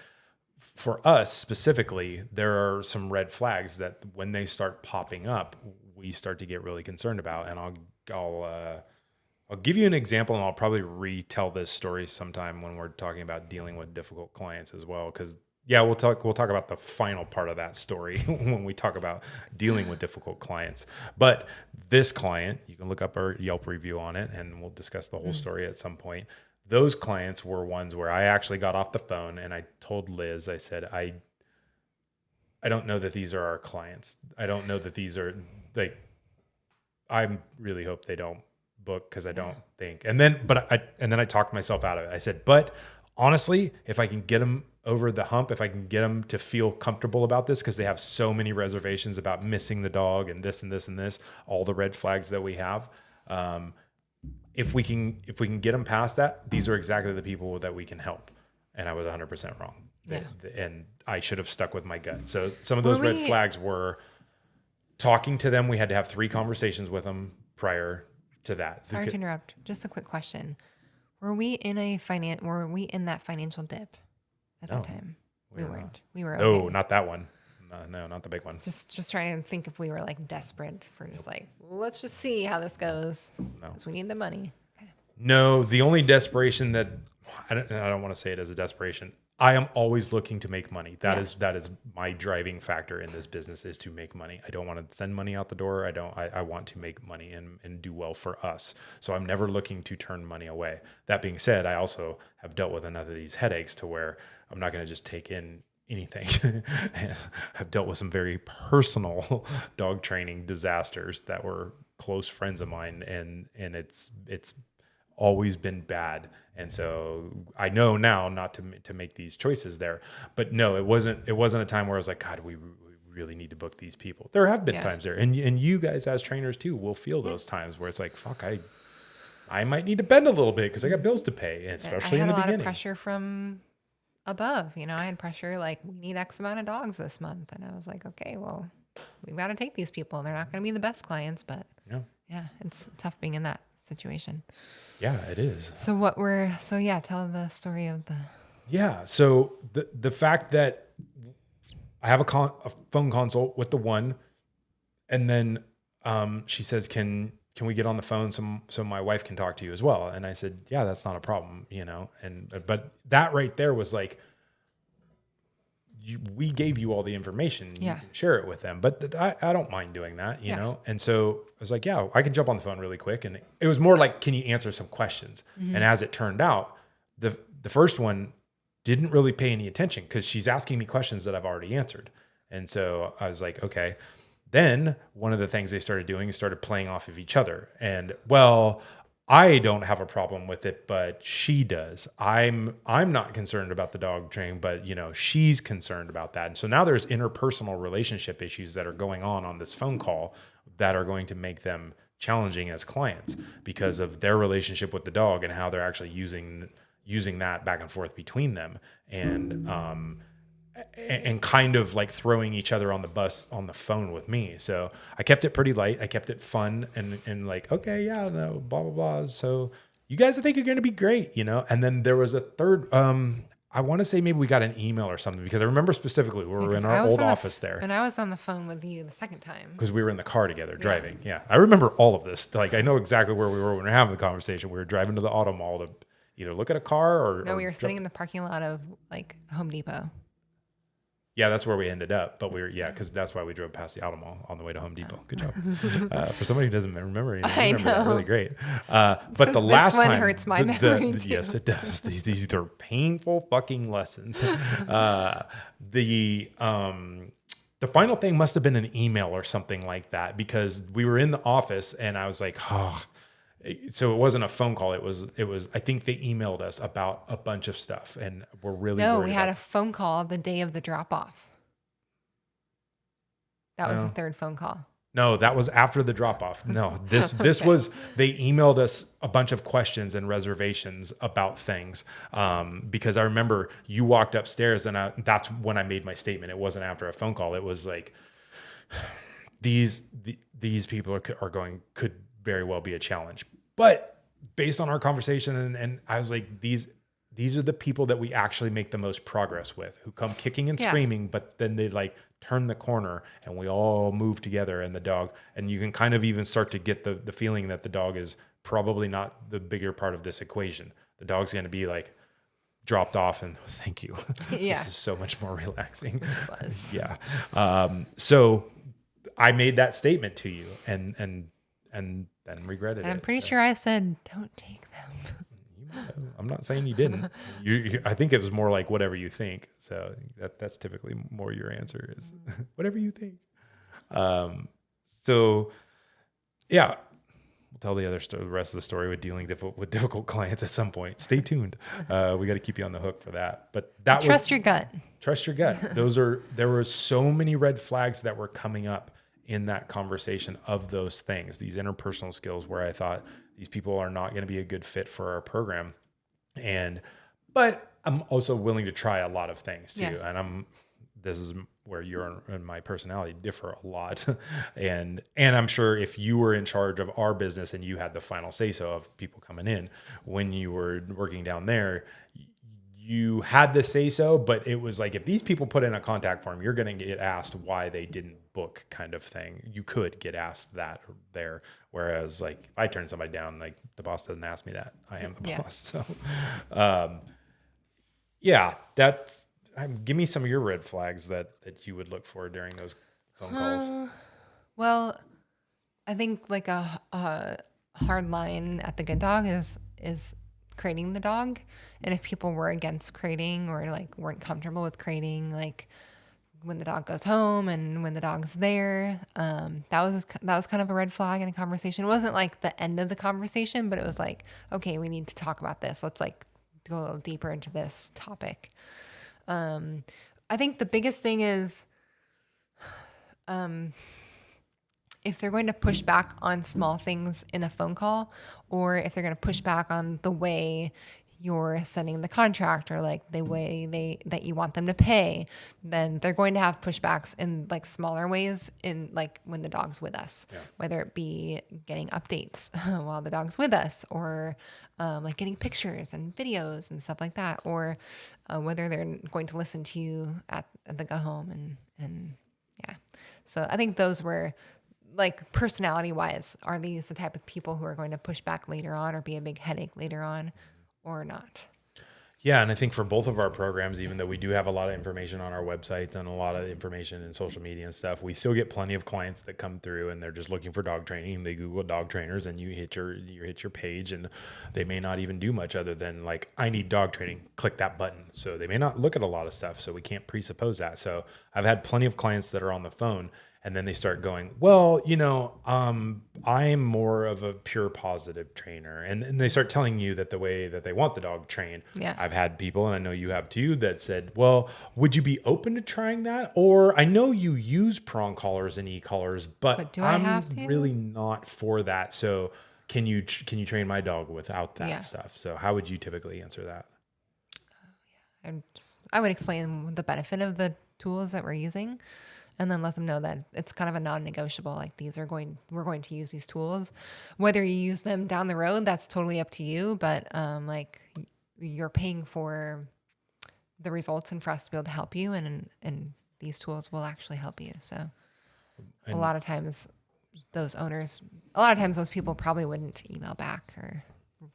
[SPEAKER 1] for us specifically, there are some red flags that when they start popping up, we start to get really concerned about. And I'll give you an example, and I'll probably retell this story sometime when we're talking about dealing with difficult clients as well. Cause we'll talk about the final part of that story when we talk about dealing with difficult clients. But this client, you can look up our Yelp review on it, and we'll discuss the whole story at some point. Those clients were ones where I actually got off the phone and I told Liz, I said, I don't know that these are our clients. I don't know that these are like, I really hope they don't book, because I don't think. And then I talked myself out of it. I said, but honestly, if I can get them over the hump, if I can get them to feel comfortable about this, because they have so many reservations about missing the dog and this and this and this, all the red flags that we have. If we can get them past that, these are exactly the people that we can help. And I was 100% wrong. And I should have stuck with my gut. So some of those red flags were talking to them. We had to have 3 conversations with them prior to that.
[SPEAKER 2] Sorry to interrupt. Just a quick question. Were we in that financial dip at that time? We weren't. We were okay.
[SPEAKER 1] No, not that one. No, not the big one.
[SPEAKER 2] Just trying to think if we were like desperate for just like, let's just see how this goes.
[SPEAKER 1] No.
[SPEAKER 2] Because we need the money. Okay.
[SPEAKER 1] No, the only desperation that I don't want to say it as a desperation. I am always looking to make money.
[SPEAKER 2] Yeah.
[SPEAKER 1] That is my driving factor in this business, is to make money. I don't want to send money out the door. I want to make money and do well for us. So I'm never looking to turn money away. That being said, I also have dealt with enough of these headaches to where I'm not going to just take in anything. I've dealt with some very personal dog training disasters that were close friends of mine, and it's always been bad. And so I know now not to make these choices there. But no, it wasn't a time where I was like, God, we really need to book these people. There have been times there, and you guys as trainers too will feel those times where it's like, fuck, I might need to bend a little bit because I got bills to pay, especially in the beginning. I had a lot of
[SPEAKER 2] pressure from above. I had pressure like, we need X amount of dogs this month, and I was like, okay, well, we've got to take these people. They're not going to be the best clients, but yeah, it's tough being in that situation.
[SPEAKER 1] Yeah, it is.
[SPEAKER 2] So tell the story of the.
[SPEAKER 1] Yeah. So the fact that I have a phone consult with the one, and then she says, can we get on the phone so my wife can talk to you as well? And I said, yeah, that's not a problem, but that right there was like, we gave you all the information. You can share it with them, but I don't mind doing that, you know? And so I was like, yeah, I can jump on the phone really quick. And it was more like, can you answer some questions? Mm-hmm. And as it turned out, the first one didn't really pay any attention because she's asking me questions that I've already answered. And so I was like, okay. Then one of the things they started doing is started playing off of each other. And well, I don't have a problem with it, but she does. I'm not concerned about the dog training, but she's concerned about that. And so now there's interpersonal relationship issues that are going on this phone call that are going to make them challenging as clients because of their relationship with the dog and how they're actually using that back and forth between them. And kind of like throwing each other on the bus on the phone with me. So I kept it pretty light. I kept it fun and like, okay, yeah, no, blah, blah, blah. So you guys, I think you're going to be great, And then there was a third, I want to say maybe we got an email or something because I remember specifically we were in our old office there.
[SPEAKER 2] And I was on the phone with you the second time.
[SPEAKER 1] Because we were in the car together driving. Yeah. I remember all of this. Like I know exactly where we were when we were having the conversation. We were driving to the auto mall to either look at a car or...
[SPEAKER 2] No, we were sitting in the parking lot of like Home Depot.
[SPEAKER 1] Yeah, that's where we ended up. But because that's why we drove past the auto mall on the way to Home Depot. Good job. For somebody who doesn't remember anything, I remember that really great. But the last time... This one
[SPEAKER 2] hurts my memory too.
[SPEAKER 1] Yes, it does. These are painful fucking lessons. The final thing must have been an email or something like that because we were in the office and I was like, oh... So it wasn't a phone call. It was, I think they emailed us about a bunch of stuff and we're really
[SPEAKER 2] No, we had a phone call the day of the drop off. That was the third phone call.
[SPEAKER 1] No, that was after the drop off. No, this okay. was, they emailed us a bunch of questions and reservations about things. Because I remember you walked upstairs and that's when I made my statement. It wasn't after a phone call. It was like, these people could very well be a challenge. But based on our conversation, and I was like, these are the people that we actually make the most progress with, who come kicking and screaming, but then they like turn the corner and we all move together and the dog, and you can kind of even start to get the feeling that the dog is probably not the bigger part of this equation. The dog's going to be like dropped off and thank you.
[SPEAKER 2] Yeah.
[SPEAKER 1] This is so much more relaxing.
[SPEAKER 2] It was.
[SPEAKER 1] Yeah. So I made that statement to you and then regretted it.
[SPEAKER 2] I'm pretty sure I said, don't take them.
[SPEAKER 1] I'm not saying you didn't. I think it was more like whatever you think. So that's typically more your answer is whatever you think. So yeah, we'll tell the rest of the story with dealing with difficult clients at some point. Stay tuned. We got to keep you on the hook for that. But
[SPEAKER 2] trust your gut.
[SPEAKER 1] Trust your gut. There were so many red flags that were coming up in that conversation of those things, these interpersonal skills where I thought these people are not going to be a good fit for our program. But I'm also willing to try a lot of things too. Yeah. And this is where you and my personality differ a lot. and I'm sure if you were in charge of our business and you had the final say so of people coming in when you were working down there, you had the say so, but it was like, if these people put in a contact form, you're going to get asked why they didn't book kind of thing. You could get asked that there. Whereas like if I turn somebody down, like the boss doesn't ask me that. I am the boss. So, Yeah, give me some of your red flags that you would look for during those phone calls.
[SPEAKER 2] Well, I think like a hard line at the good dog is crating the dog. And if people were against crating or like weren't comfortable with crating, like when the dog goes home and when the dog's there, that was kind of a red flag in a conversation. It wasn't like the end of the conversation, but it was like, okay, we need to talk about this. Let's like go a little deeper into this topic. I think the biggest thing is if they're going to push back on small things in a phone call, or if they're going to push back on the way you're sending the contract or like the way that you want them to pay, then they're going to have pushbacks in like smaller ways in like when the dog's with us, whether it be getting updates while the dog's with us, or like getting pictures and videos and stuff like that, or whether they're going to listen to you at the go home and yeah. So I think those were like personality wise, are these the type of people who are going to push back later on or be a big headache later on or not?
[SPEAKER 1] Yeah. And I think for both of our programs, even though we do have a lot of information on our websites and a lot of information in social media and stuff, we still get plenty of clients that come through and they're just looking for dog training. They Google dog trainers and you hit your page and they may not even do much other than like, I need dog training, click that button. So they may not look at a lot of stuff. So we can't presuppose that. So I've had plenty of clients that are on the phone and then they start going, well, I'm more of a pure positive trainer. And they start telling you that the way that they want the dog trained.
[SPEAKER 2] Yeah.
[SPEAKER 1] I've had people, and I know you have too, that said, well, would you be open to trying that? Or I know you use prong collars and e-collars, but
[SPEAKER 2] do I have to?
[SPEAKER 1] really not for that. So can you train my dog without that stuff? So how would you typically answer that?
[SPEAKER 2] I would explain the benefit of the tools that we're using, and then let them know that it's kind of a non-negotiable. Like we're going to use these tools. Whether you use them down the road, that's totally up to you. But like you're paying for the results and for us to be able to help you, and these tools will actually help you. So a lot of times those people probably wouldn't email back or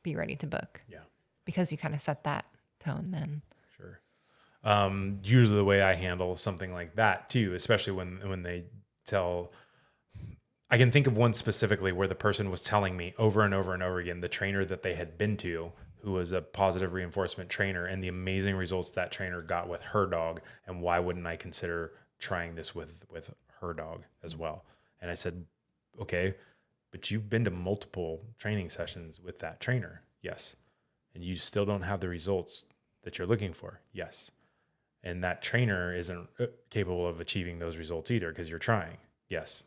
[SPEAKER 2] be ready to book.
[SPEAKER 1] Yeah.
[SPEAKER 2] Because you kind of set that tone then.
[SPEAKER 1] Sure. Usually the way I handle something like that too, especially when they tell, I can think of one specifically where the person was telling me over and over and over again, the trainer that they had been to, who was a positive reinforcement trainer, and the amazing results that trainer got with her dog. And why wouldn't I consider trying this with her dog as well? And I said, okay, but you've been to multiple training sessions with that trainer. Yes. And you still don't have the results that you're looking for. Yes. And that trainer isn't capable of achieving those results either because you're trying. Yes.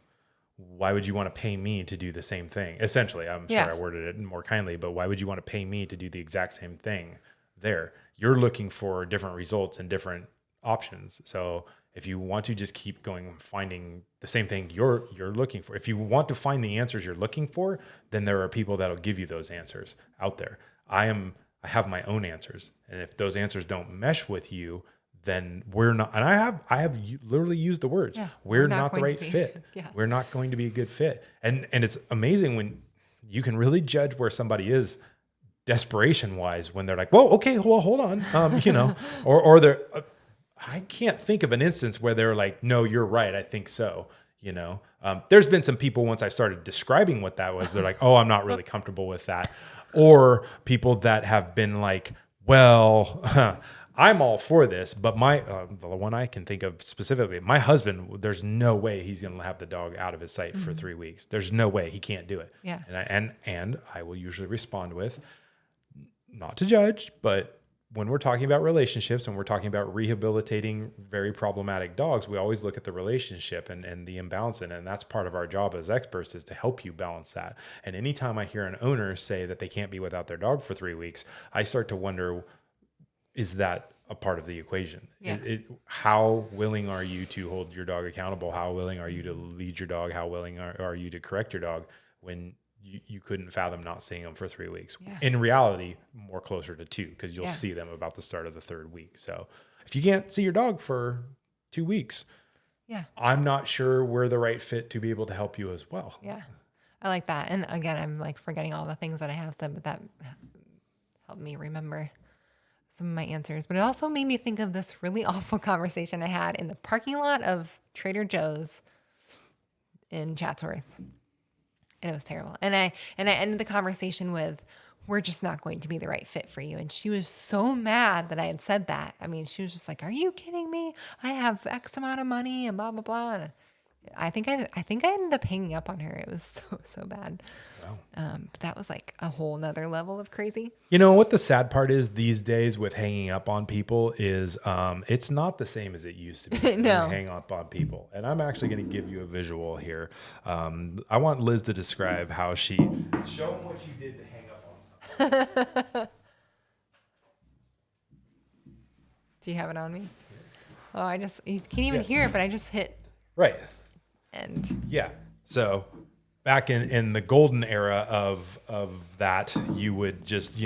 [SPEAKER 1] Why would you want to pay me to do the same thing? Essentially, I'm sorry I worded it more kindly, but why would you want to pay me to do the exact same thing there? You're looking for different results and different options. So if you want to just keep going, finding the same thing you're looking for, if you want to find the answers you're looking for, then there are people that'll give you those answers out there. I have my own answers. And if those answers don't mesh with you, then we're not, and I have literally used the words, we're not the right fit. We're not going to be a good fit. And it's amazing when you can really judge where somebody is desperation wise, when they're like, whoa, okay, well, hold on. Or they're, I can't think of an instance where they're like, no, you're right. I think so. There's been some people, once I started describing what that was, they're like, oh, I'm not really comfortable with that. Or people that have been like, well, I'm all for this, but the one I can think of specifically, my husband, there's no way he's going to have the dog out of his sight for 3 weeks. There's no way. He can't do it.
[SPEAKER 2] Yeah.
[SPEAKER 1] And I will usually respond with, not to judge, but when we're talking about relationships and we're talking about rehabilitating very problematic dogs, we always look at the relationship and the imbalance in it. And that's part of our job as experts, is to help you balance that. And anytime I hear an owner say that they can't be without their dog for 3 weeks, I start to wonder, is that a part of the equation?
[SPEAKER 2] Yeah.
[SPEAKER 1] How willing are you to hold your dog accountable? How willing are you to lead your dog? How willing are you to correct your dog when you couldn't fathom not seeing them for 3 weeks?
[SPEAKER 2] Yeah.
[SPEAKER 1] In reality, more closer to 2, because you'll see them about the start of the 3rd week. So if you can't see your dog for 2 weeks, I'm not sure we're the right fit to be able to help you as well.
[SPEAKER 2] Yeah. I like that. And again, I'm like forgetting all the things that I have said, but that helped me remember some of my answers, but it also made me think of this really awful conversation I had in the parking lot of Trader Joe's in Chatsworth. And it was terrible. And I ended the conversation with, we're just not going to be the right fit for you. And she was so mad that I had said that. I mean, she was just like, are you kidding me? I have X amount of money and blah, blah, blah. And I think I ended up hanging up on her. It was so bad. Wow. But that was like a whole nother level of crazy.
[SPEAKER 1] You know what the sad part is these days with hanging up on people is it's not the same as it used to be.
[SPEAKER 2] No.
[SPEAKER 1] Hang up on people. And I'm actually going to give you a visual here. I want Liz to describe how she show them what you did to hang up on something.
[SPEAKER 2] Do you have it on me? Oh, you can't even hear it, but I just hit.
[SPEAKER 1] Right.
[SPEAKER 2] And
[SPEAKER 1] yeah. So back in the golden era of that, you would just,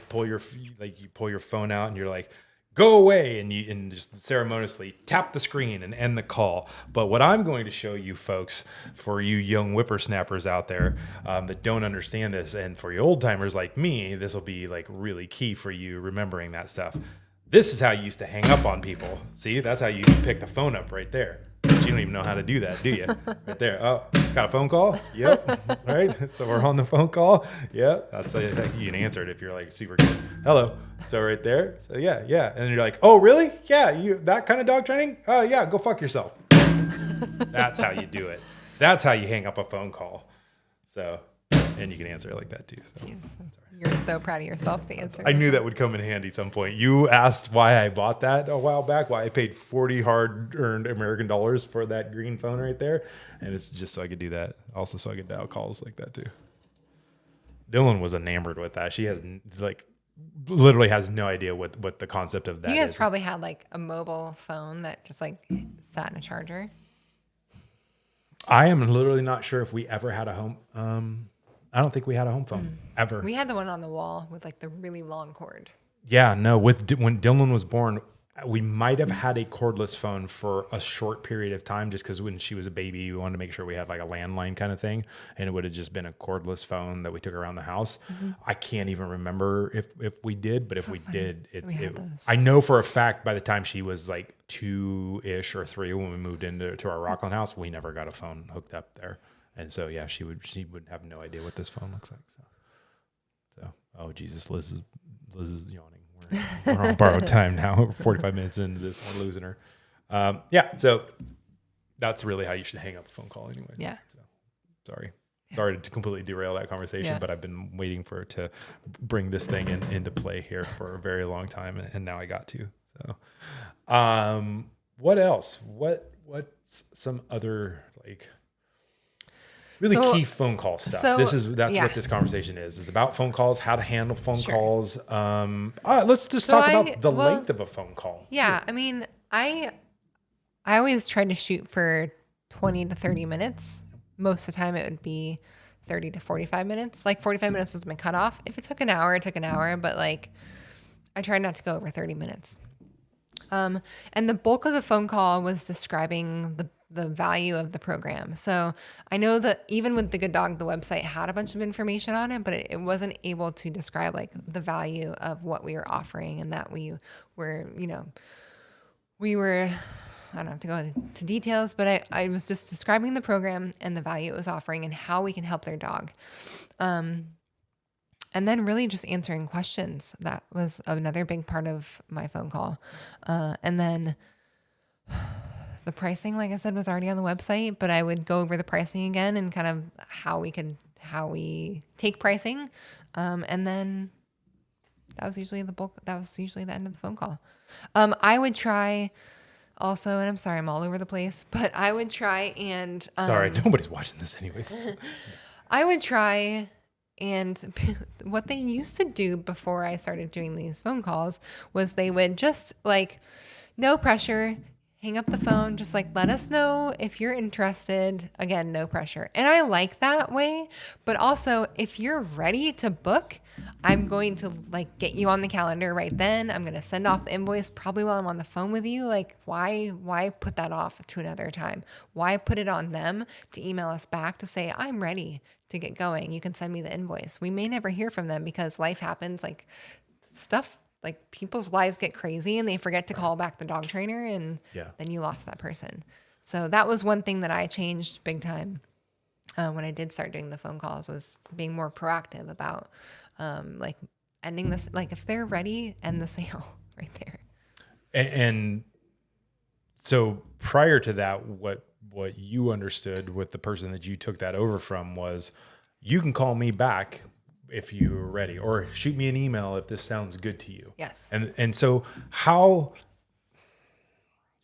[SPEAKER 1] pull your phone out and you're like, go away. And just ceremoniously tap the screen and end the call. But what I'm going to show you folks, for you young whippersnappers out there that don't understand this, and for you old timers like me, this will be like really key for you remembering that stuff. This is how you used to hang up on people. See, that's how you pick the phone up right there. You don't even know how to do that, do you? Right there. Oh, got a phone call? Yep. Right. So we're on the phone call. Yep. That's like you can answer it if you're like super good. Hello. So right there. So yeah. And you're like, oh, really? Yeah. You that kind of dog training? Oh yeah. Go fuck yourself. That's how you do it. That's how you hang up a phone call. So, and you can answer it like that too. So.
[SPEAKER 2] Jeez. You're so proud of yourself to answer.
[SPEAKER 1] I knew that would come in handy some point. You asked why I bought that a while back, why I paid 40 hard-earned American dollars for that green phone right there. And it's just so I could do that. Also so I could dial calls like that too. Dylan was enamored with that. She has literally has no idea what the concept of that is.
[SPEAKER 2] You guys probably had like a mobile phone that just like sat in a charger.
[SPEAKER 1] I am literally not sure if we ever had a home. I don't think we had a home phone ever.
[SPEAKER 2] We had the one on the wall with like the really long cord.
[SPEAKER 1] Yeah, no. When Dylan was born, we might have had a cordless phone for a short period of time, just because when she was a baby, we wanted to make sure we had like a landline kind of thing, and it would have just been a cordless phone that we took around the house. Mm-hmm. I can't even remember if we did, but if we did, I know for a fact by the time she was like 2-ish or 3, when we moved into our Rockland house, we never got a phone hooked up there. And so, yeah, she would have no idea what this phone looks like. So oh Jesus, Liz is yawning. We're on borrowed time now. We're 45 minutes into this. We're losing her. So that's really how you should hang up a phone call anyway.
[SPEAKER 2] Yeah.
[SPEAKER 1] So, sorry to completely derail that conversation, but I've been waiting for it to bring this thing into play here for a very long time, and now I got to. So, what else? What's some other like really key phone call stuff? That's what this conversation is. It's about phone calls, how to handle phone calls. Let's just talk about the length of a phone call.
[SPEAKER 2] Yeah. Sure. I mean, I always try to shoot for 20 to 30 minutes. Most of the time it would be 30 to 45 minutes. Like 45 minutes was my cutoff. If it took an hour, it took an hour, but like I tried not to go over 30 minutes. And the bulk of the phone call was describing the value of the program. So I know that even with the Good Dog, the website had a bunch of information on it, but it wasn't able to describe like the value of what we were offering, and that we were, I don't have to go into details, but I was just describing the program and the value it was offering and how we can help their dog. And then really just answering questions. That was another big part of my phone call. And then the pricing, like I said, was already on the website, but I would go over the pricing again and kind of how we take pricing. And then that was usually the end of the phone call. I would try also, and I'm sorry, I'm all over the place, but I would try and...
[SPEAKER 1] Sorry, nobody's watching this anyways.
[SPEAKER 2] I would try... And what they used to do before I started doing these phone calls was they would just like, no pressure, hang up the phone, just like, let us know if you're interested. Again, no pressure. And I like that way. But also, if you're ready to book, I'm going to like get you on the calendar right then. I'm going to send off the invoice probably while I'm on the phone with you. Like, why put that off to another time? Why put it on them to email us back to say, I'm ready to get going? You can send me the invoice. We may never hear from them because life happens. Like stuff like people's lives get crazy and they forget to call back the dog trainer, and then you lost that person. So that was one thing that I changed big time when I did start doing the phone calls, was being more proactive about like ending this. Like if they're ready, end the sale right there.
[SPEAKER 1] And so prior to that, what you understood with the person that you took that over from was, you can call me back if you're ready, or shoot me an email if this sounds good to you.
[SPEAKER 2] Yes.
[SPEAKER 1] And so how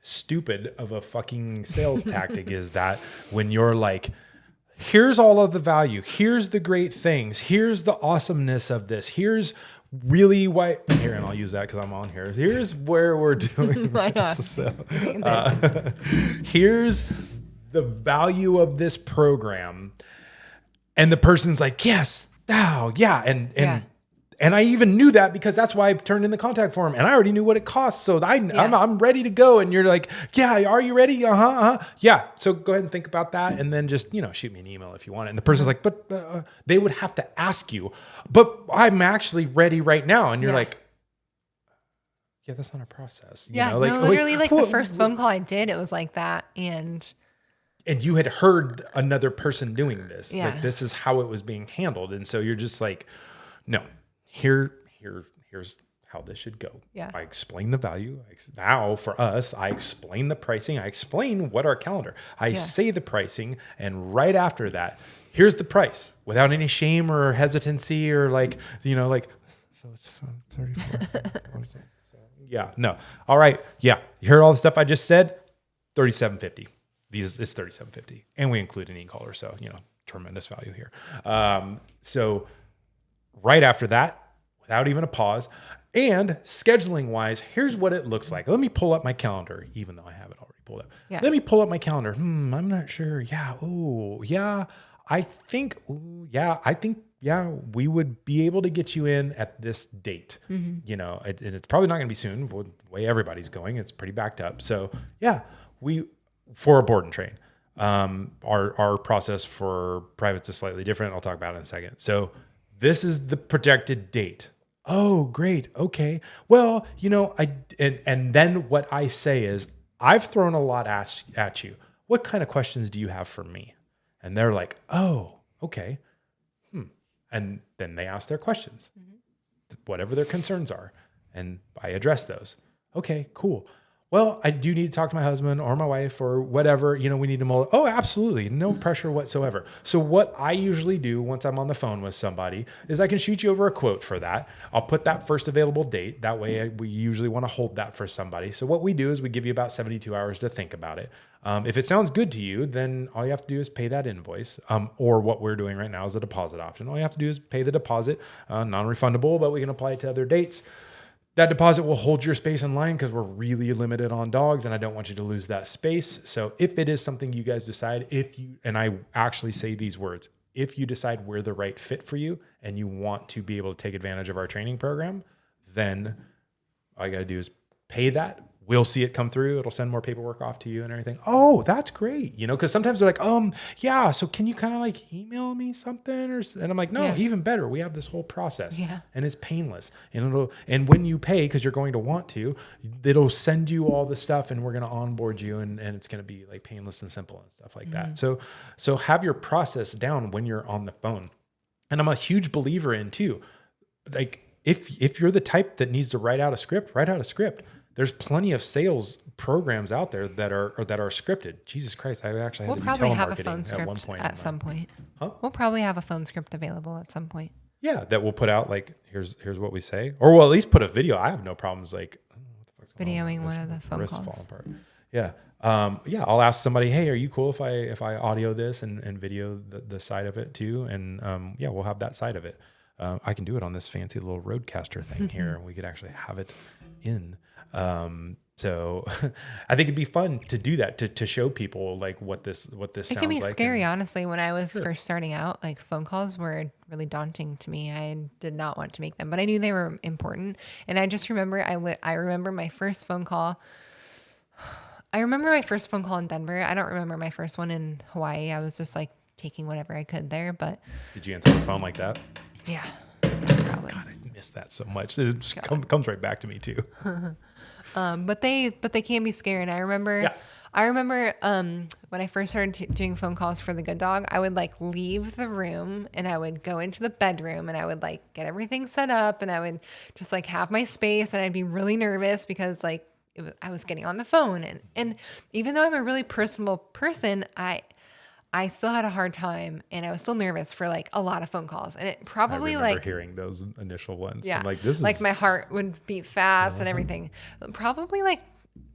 [SPEAKER 1] stupid of a fucking sales tactic is that, when you're like, here's all of the value, here's the great things, here's the awesomeness of this, here's really why here, and I'll use that because I'm on here. Here's where we're doing this. So, here's the value of this program, and the person's like, yes, oh yeah, and I even knew that because that's why I turned in the contact form, and I already knew what it costs, so I'm ready to go. And you're like, yeah, are you ready? Yeah. So go ahead and think about that, and then just shoot me an email if you want it. And the person's like, but they would have to ask you, but I'm actually ready right now, and you're like, yeah, that's not a process.
[SPEAKER 2] Literally, the first phone call I did, it was like that, and
[SPEAKER 1] you had heard another person doing this.
[SPEAKER 2] Yeah.
[SPEAKER 1] Like, this is how it was being handled, and so you're just like, no. Here's how this should go.
[SPEAKER 2] Yeah.
[SPEAKER 1] I explain the value. Now for us, I explain the pricing. I explain what our calendar. I say the pricing, and right after that, here's the price, without any shame or hesitancy or so it's 34. Yeah, no. All right. Yeah. You heard all the stuff I just said? $37.50. It's $37.50. And we include an e-collar. So, tremendous value here. So right after that, without even a pause, and scheduling wise, here's what it looks like. Let me pull up my calendar, even though I have it already pulled up. Yeah. Let me pull up my calendar. I'm not sure. Yeah. Oh, yeah. I think, we would be able to get you in at this date. Mm-hmm. And it's probably not going to be soon. The way everybody's going, it's pretty backed up. So yeah, for a board and train, our process for privates is slightly different. I'll talk about it in a second. So this is the projected date. Oh, great. Okay. Well, and then what I say is, I've thrown a lot at you. What kind of questions do you have for me? And they're like, oh, okay. And then they ask their questions, whatever their concerns are. And I address those. Okay, cool. Well, I do need to talk to my husband or my wife or whatever, we need to mold. Oh, absolutely. No pressure whatsoever. So what I usually do once I'm on the phone with somebody is I can shoot you over a quote for that. I'll put that first available date. That way we usually want to hold that for somebody. So what we do is we give you about 72 hours to think about it. If it sounds good to you, then all you have to do is pay that invoice. Or what we're doing right now is a deposit option. All you have to do is pay the deposit, non-refundable, but we can apply it to other dates. That deposit will hold your space in line because we're really limited on dogs, and I don't want you to lose that space. So if it is something you guys decide, and I actually say these words, if you decide we're the right fit for you and you want to be able to take advantage of our training program, then all you got to do is pay that. We'll see it come through. It'll send more paperwork off to you and everything. Oh, that's great. Because sometimes they're like, yeah, so can you kind of email me something? And I'm like, no, even better. We have this whole process and it's painless. And when you pay, because you're going to want to, it'll send you all the stuff and we're going to onboard you and it's going to be painless and simple and stuff like that. So have your process down when you're on the phone. And I'm a huge believer in too, if you're the type that needs to write out a script, write out a script. There's plenty of sales programs out there that are scripted. Jesus Christ, I actually had to do telemarketing
[SPEAKER 2] probably have a phone script
[SPEAKER 1] at one point.
[SPEAKER 2] At some point.
[SPEAKER 1] Huh?
[SPEAKER 2] We'll probably have a phone script available at some point.
[SPEAKER 1] Yeah, that we'll put out here's what we say, or we'll at least put a video. I have no problems what the fuck's
[SPEAKER 2] videoing one of the phone calls.
[SPEAKER 1] Fall apart. Yeah. I'll ask somebody, hey, are you cool if I audio this and video the side of it too? And we'll have that side of it. I can do it on this fancy little Roadcaster thing here, and we could actually have it in. So I think it'd be fun to do that, to show people what this sounds like.
[SPEAKER 2] It can be scary, honestly. When I was first starting out, phone calls were really daunting to me. I did not want to make them, but I knew they were important. And I just remember, I remember my first phone call. I remember my first phone call in Denver. I don't remember my first one in Hawaii. I was just taking whatever I could there, but.
[SPEAKER 1] Did you answer the phone like that?
[SPEAKER 2] Yeah, probably.
[SPEAKER 1] God, miss that so much. It just comes right back to me too.
[SPEAKER 2] But they can be scary. And I remember when I first started doing phone calls for the good dog, I would like leave the room and I would go into the bedroom and I would like get everything set up and I would just like have my space, and I'd be really nervous because like I was getting on the phone, and even though I'm a really personable person, I still had a hard time, and I was still nervous for like a lot of phone calls. And it probably
[SPEAKER 1] I remember
[SPEAKER 2] like
[SPEAKER 1] hearing those initial ones.
[SPEAKER 2] yeah,
[SPEAKER 1] I'm like, this
[SPEAKER 2] like
[SPEAKER 1] is
[SPEAKER 2] my heart would beat fast and everything. Probably like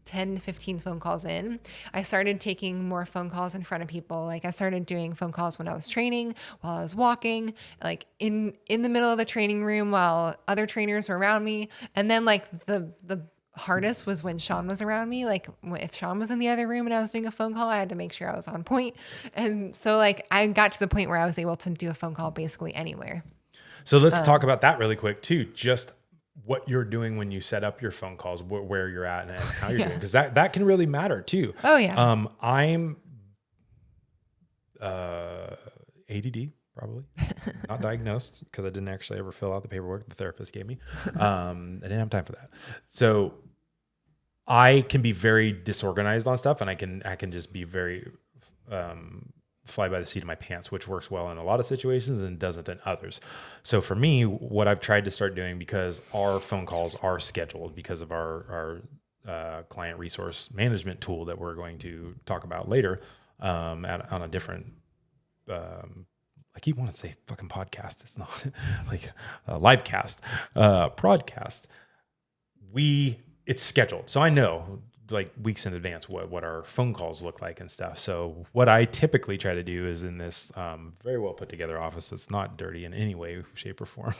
[SPEAKER 2] 10 to 15 phone calls in, I started taking more phone calls in front of people. Like I started doing phone calls when I was training, while I was walking, like in the middle of the training room while other trainers were around me. And then like the hardest was when Sean was around me. Like if Sean was in the other room and I was doing a phone call, I had to make sure I was on point. And so like I got to the point where I was able to do a phone call basically anywhere.
[SPEAKER 1] So let's talk about that really quick too. Just what you're doing when you set up your phone calls, where you're at and how you're doing. Because that can really matter too.
[SPEAKER 2] Oh yeah.
[SPEAKER 1] I'm ADD, probably. Not diagnosed because I didn't actually ever fill out the paperwork the therapist gave me. I didn't have time for that. So I can be very disorganized on stuff, and I can just be very fly by the seat of my pants, which works well in a lot of situations and doesn't in others. So for me, what I've tried to start doing, because our phone calls are scheduled because of our client resource management tool that we're going to talk about later on a different, I keep wanting to say fucking podcast. It's not like a live cast, broadcast. It's scheduled. So I know like weeks in advance what our phone calls look like and stuff. So what I typically try to do is in this very well put together office that's not dirty in any way, shape, or form.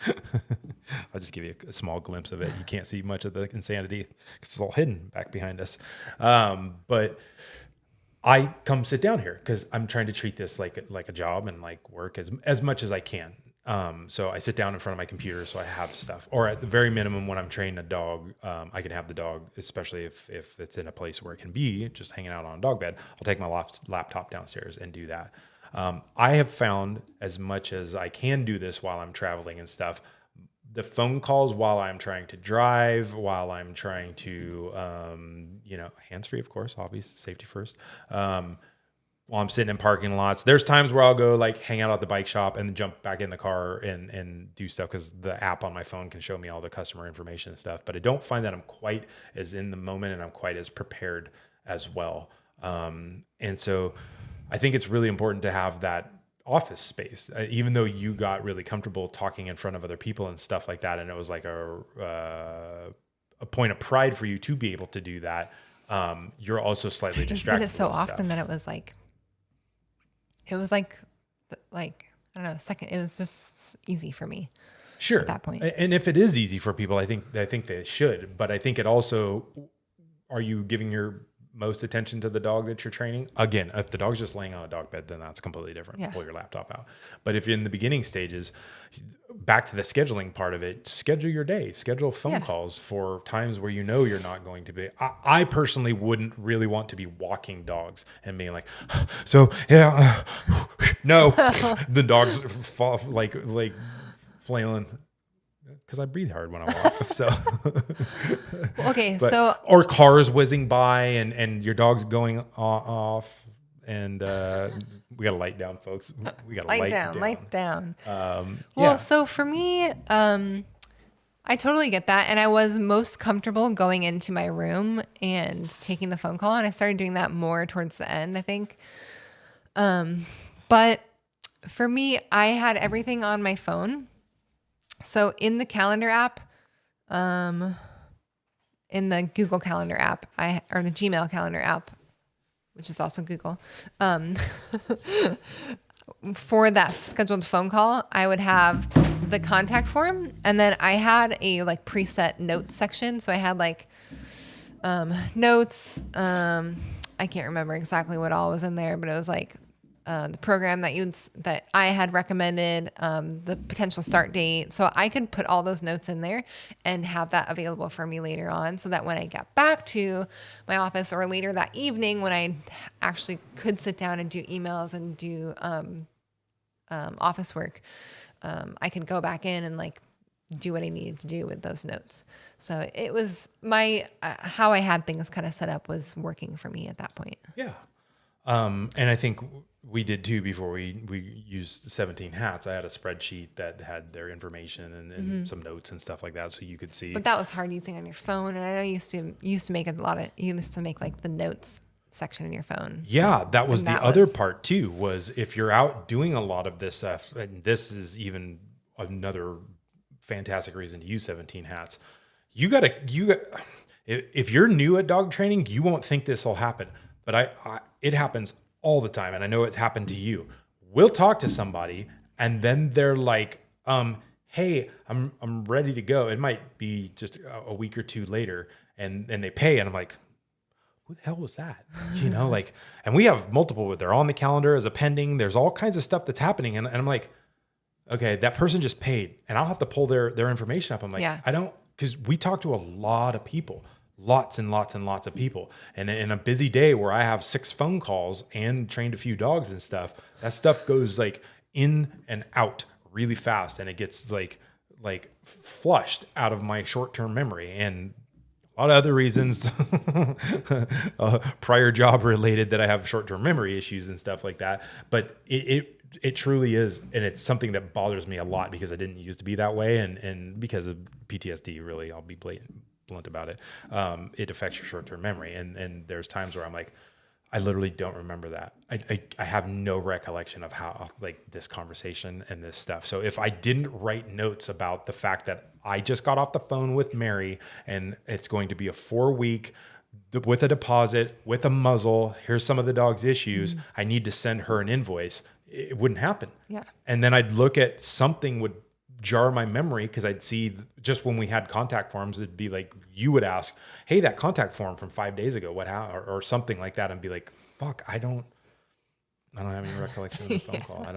[SPEAKER 1] I'll just give you a small glimpse of it. You can't see much of the insanity because it's all hidden back behind us. But I come sit down here because I'm trying to treat this like a job and like work as much as I can. So I sit down in front of my computer so I have stuff, or at the very minimum when I'm training a dog, I can have the dog, especially if it's in a place where it can be just hanging out on a dog bed. I'll take my laptop downstairs and do that. I have found, as much as I can do this while I'm traveling and stuff, the phone calls while I'm trying to drive, while I'm trying to, hands-free, of course, obvious, safety first. While I'm sitting in parking lots, there's times where I'll go like hang out at the bike shop and then jump back in the car and do stuff because the app on my phone can show me all the customer information and stuff. But I don't find that I'm quite as in the moment and I'm quite as prepared as well. And so I think it's really important to have that office space, even though you got really comfortable talking in front of other people and stuff like that. And it was like a point of pride for you to be able to do that. You're also slightly distracted.
[SPEAKER 2] I just did it so often
[SPEAKER 1] stuff.
[SPEAKER 2] that it was like, I don't know, it was just easy for me.
[SPEAKER 1] Sure.
[SPEAKER 2] At that point.
[SPEAKER 1] And if it is easy for people, I think they should, but I think it also, are you giving your most attention to the dog that you're training? Again, if the dog's just laying on a dog bed, then that's completely different. Yeah. Pull your laptop out. But if you're in the beginning stages, back to the scheduling part of it, schedule your day, schedule phone calls for times where you know you're not going to be. I personally wouldn't really want to be walking dogs and being like, so yeah, no, the dogs fall like flailing. Because I breathe hard when I walk. So
[SPEAKER 2] okay,
[SPEAKER 1] or cars whizzing by and your dog's going off, and we got to light down, folks. We got to light down.
[SPEAKER 2] So for me, I totally get that, and I was most comfortable going into my room and taking the phone call, and I started doing that more towards the end, I think. But for me, I had everything on my phone. So in the calendar app, in the Google Calendar app, or the Gmail Calendar app, which is also Google, for that scheduled phone call, I would have the contact form, and then I had a like preset notes section. So I had like notes. I can't remember exactly what all was in there, but it was like the program that I had recommended, the potential start date. So I could put all those notes in there and have that available for me later on, so that when I got back to my office or later that evening when I actually could sit down and do emails and do office work, I could go back in and like do what I needed to do with those notes. So it was my, how I had things kind of set up was working for me at that point.
[SPEAKER 1] Yeah. And I think we did too before we used the 17 hats. I had a spreadsheet that had their information and some notes and stuff like that, so you could see.
[SPEAKER 2] But that was hard using on your phone, and I know you used to make like the notes section in your phone.
[SPEAKER 1] Yeah, that was the other part too. Was if you're out doing a lot of this stuff, and this is even another fantastic reason to use 17 hats. If you're new at dog training, you won't think this will happen, but it happens all the time. And I know it's happened to you. We'll talk to somebody and then they're like, hey, I'm ready to go. It might be just a week or two later and they pay. And I'm like, who the hell was that? And we have multiple, they're on the calendar as a pending, there's all kinds of stuff that's happening. And I'm like, okay, that person just paid and I'll have to pull their information up. I'm like,
[SPEAKER 2] yeah.
[SPEAKER 1] Because we talk to a lot of people, lots and lots and lots of people. And in a busy day where I have 6 phone calls and trained a few dogs and stuff, that stuff goes like in and out really fast. And it gets like flushed out of my short-term memory. And a lot of other reasons, prior job related, that I have short-term memory issues and stuff like that. But it truly is, and it's something that bothers me a lot because I didn't used to be that way, and because of PTSD, really, I'll be blunt about it. It affects your short-term memory, and there's times where I'm like, I literally don't remember that. I have no recollection of how, like, this conversation and this stuff. So if I didn't write notes about the fact that I just got off the phone with Mary and it's going to be a 4-week with a deposit, with a muzzle, here's some of the dog's issues, I need to send her an invoice, it wouldn't happen.
[SPEAKER 2] Yeah.
[SPEAKER 1] And then I'd look at something would jar my memory because I'd see just when we had contact forms, it'd be like, you would ask, hey, that contact form from 5 days ago, or something like that. And be like, fuck, I don't have any recollection of the phone call. I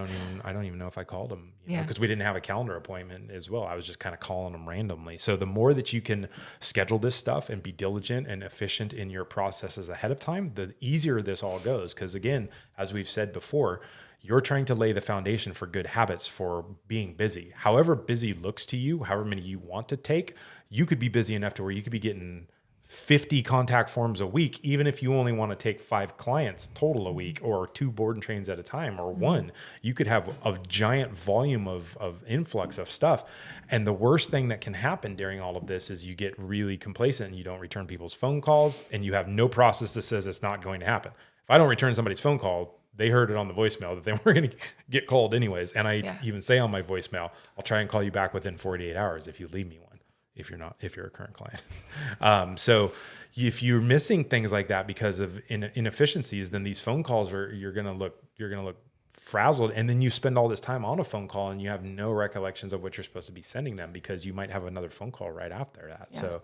[SPEAKER 1] don't even know if I called them, because we didn't have a calendar appointment as well. I was just kind of calling them randomly. So the more that you can schedule this stuff and be diligent and efficient in your processes ahead of time, the easier this all goes. Because again, as we've said before, you're trying to lay the foundation for good habits for being busy. However busy looks to you, however many you want to take, you could be busy enough to where you could be getting 50 contact forms a week, even if you only want to take 5 clients total a week, or 2 board and trains at a time, or 1. You could have a giant volume of influx of stuff. And the worst thing that can happen during all of this is you get really complacent and you don't return people's phone calls, and you have no process that says it's not going to happen. If I don't return somebody's phone call, they heard it on the voicemail that they were going to get called anyways. And I even say on my voicemail, I'll try and call you back within 48 hours if you leave me one, if you're a current client. So if you're missing things like that because of inefficiencies, then these phone calls you're going to look frazzled. And then you spend all this time on a phone call and you have no recollections of what you're supposed to be sending them because you might have another phone call right after that. Yeah. So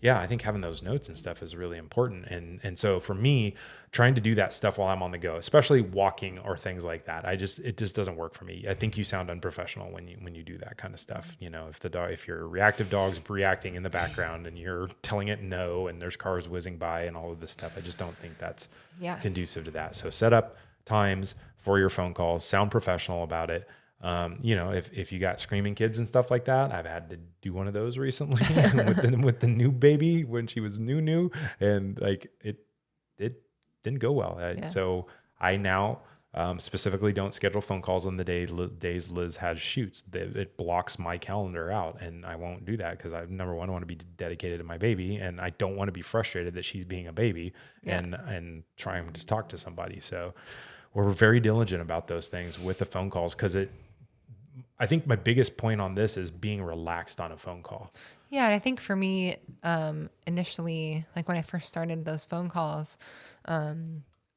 [SPEAKER 1] yeah, I think having those notes and stuff is really important. And so for me, trying to do that stuff while I'm on the go, especially walking or things like that, it just doesn't work for me. I think you sound unprofessional when you do that kind of stuff. If your reactive dog's reacting in the background and you're telling it no, and there's cars whizzing by and all of this stuff, I just don't think that's conducive to that. So set up times for your phone calls, sound professional about it. If you got screaming kids and stuff like that, I've had to do one of those recently with the new baby when she was new, and like it didn't go well. So I now specifically don't schedule phone calls on the days Liz has shoots. It blocks my calendar out, and I won't do that because number one, I want to be dedicated to my baby, and I don't want to be frustrated that she's being a baby and trying to talk to somebody. So we're very diligent about those things with the phone calls because I think my biggest point on this is being relaxed on a phone call.
[SPEAKER 2] Yeah. And I think for me, initially, like when I first started those phone calls, I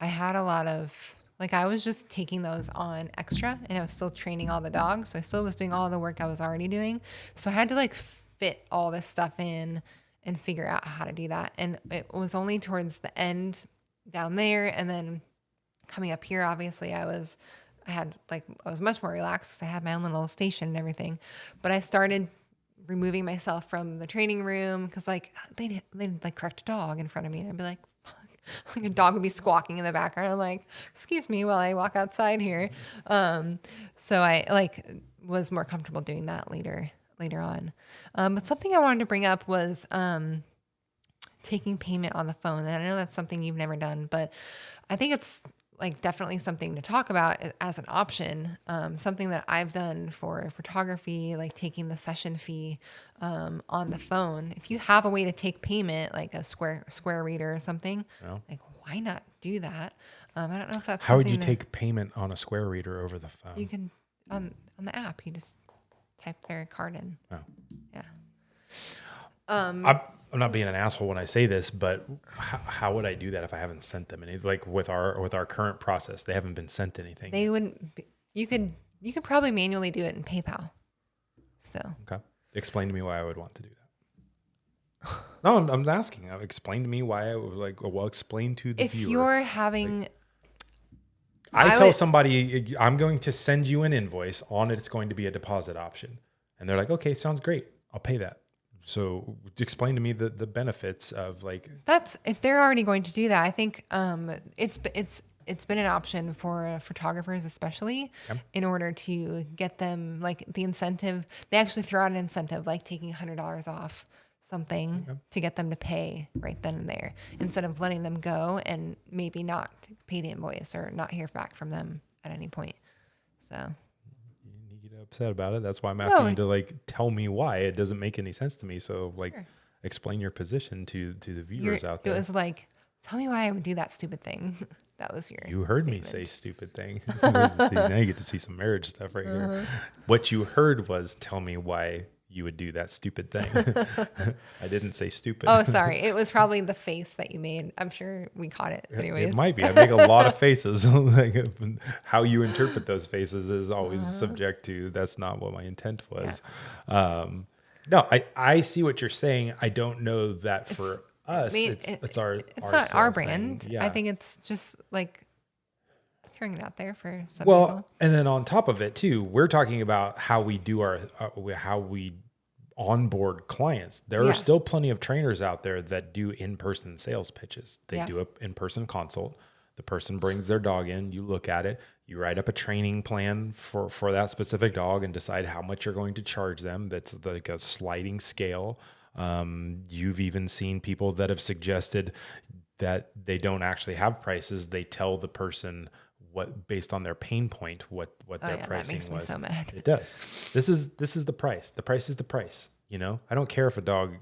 [SPEAKER 2] had a lot of, like, I was just taking those on extra and I was still training all the dogs. So I still was doing all the work I was already doing. So I had to like fit all this stuff in and figure out how to do that. And it was only towards the end down there. And then coming up here, obviously I was much more relaxed because I had my own little station and everything. But I started removing myself from the training room because like they'd like correct a dog in front of me and I'd be like, like a dog would be squawking in the background. I'm like, excuse me while I walk outside here. So I like was more comfortable doing that later later on. But something I wanted to bring up was taking payment on the phone. And I know that's something you've never done, but I think it's like definitely something to talk about as an option. Something that I've done for photography, like taking the session fee on the phone. If you have a way to take payment, like a Square Reader or something, like why not do that? I don't know if that's
[SPEAKER 1] how would you take payment on a Square Reader over the phone?
[SPEAKER 2] You can on the app. You just type their card in.
[SPEAKER 1] Oh.
[SPEAKER 2] Yeah.
[SPEAKER 1] I'm not being an asshole when I say this, but how would I do that if I haven't sent them? And it's like with our current process, they haven't been sent anything.
[SPEAKER 2] They wouldn't. You could probably manually do it in PayPal. Still.
[SPEAKER 1] Okay. Explain to me why I would want to do that. No, I'm asking. Explain to me why I would explain to the viewer.
[SPEAKER 2] If you're having.
[SPEAKER 1] I tell somebody, I'm going to send you an invoice. On it, it's going to be a deposit option. And they're like, okay, sounds great. I'll pay that. So explain to me the benefits of like.
[SPEAKER 2] That's if they're already going to do that. I think it's been an option for photographers, especially in order to get them like the incentive. They actually throw out an incentive like taking $100 off something to get them to pay right then and there, instead of letting them go and maybe not pay the invoice or not hear back from them at any point. So
[SPEAKER 1] you get upset about it. That's why I'm asking you to like tell me why. It doesn't make any sense to me. So like explain your position to the viewers out there.
[SPEAKER 2] It was like, tell me why I would do that stupid thing. That was
[SPEAKER 1] You heard statement. Me say stupid thing. Now you get to see some marriage stuff right here. What you heard was tell me why you would do that stupid thing. I didn't say stupid.
[SPEAKER 2] Oh, sorry. It was probably the face that you made. I'm sure we caught it anyways.
[SPEAKER 1] It might be. I make a lot of faces. Like how you interpret those faces is always subject to, that's not what my intent was. Yeah. No, I see what you're saying. I don't know that for us, it's not
[SPEAKER 2] our brand. Yeah. I think it's just like throwing it out there for some people.
[SPEAKER 1] And then on top of it too, we're talking about how we do how we onboard clients. There are still plenty of trainers out there that do in-person sales pitches. They do an in-person consult. The person brings their dog in, you look at it, you write up a training plan for that specific dog and decide how much you're going to charge them. That's like a sliding scale. You've even seen people that have suggested that they don't actually have prices. They tell the person what, based on their pain point, what their pricing was.
[SPEAKER 2] That makes me so mad.
[SPEAKER 1] It does. This is the price. The price is the price. You know, I don't care if a dog.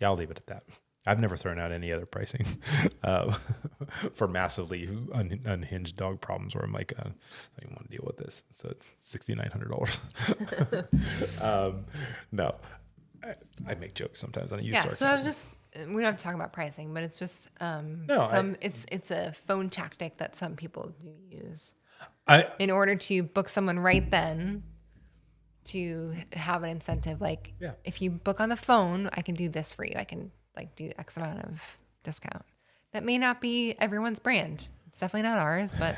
[SPEAKER 1] Yeah, I'll leave it at that. I've never thrown out any other pricing for massively unhinged dog problems where I'm like, I don't even want to deal with this. So it's $6,900. No, I make jokes sometimes on use sarcasm.
[SPEAKER 2] So I was just, we don't have to talk about pricing, but it's just it's a phone tactic that some people do use in order to book someone right then to have an incentive. Like if you book on the phone, I can do this for you. I can like do X amount of discount. That may not be everyone's brand. It's definitely not ours, but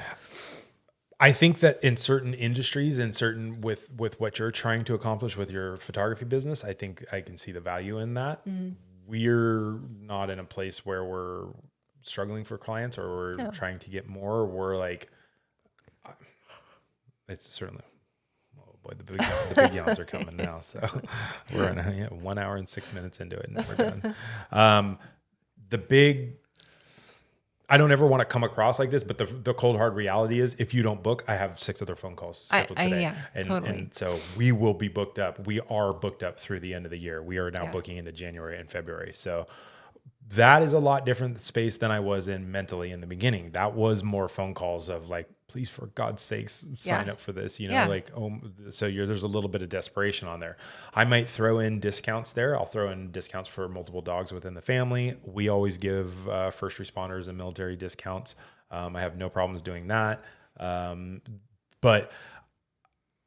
[SPEAKER 1] I think that in certain industries and certain with what you're trying to accomplish with your photography business, I think I can see the value in that. Mm-hmm. We're not in a place where we're struggling for clients or we're trying to get more. We're like, it's certainly, oh boy, the big yawns are coming now. So we're in 1 hour and 6 minutes into it and we're done. I don't ever want to come across like this, but the cold hard reality is if you don't book, I have 6 other phone calls scheduled today.
[SPEAKER 2] Totally.
[SPEAKER 1] And so we will be booked up. We are booked up through the end of the year. We are now booking into January and February. So that is a lot different space than I was in mentally in the beginning. That was more phone calls of like, please, for God's sakes, sign up for this, like, so there's a little bit of desperation on there. I might throw in discounts there. I'll throw in discounts for multiple dogs within the family. We always give first responders and military discounts. I have no problems doing that. But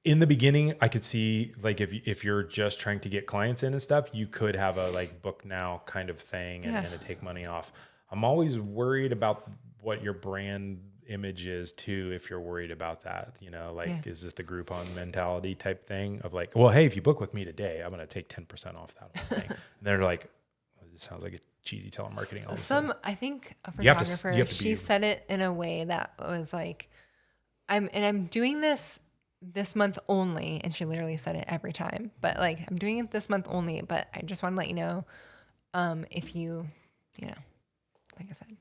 [SPEAKER 1] in the beginning, I could see like if you're just trying to get clients in and stuff, you could have a like book now kind of thing and it take money off. I'm always worried about what your brand image is too, if you're worried about that, is this the Groupon mentality type thing of like, well, hey, if you book with me today, I'm going to take 10% off that whole thing. And they're like, it sounds like a cheesy telemarketing.
[SPEAKER 2] I think a photographer, she said it in a way that was like, I'm doing this this month only. And she literally said it every time, but like, I'm doing it this month only, but I just want to let you know, if you know, like I said.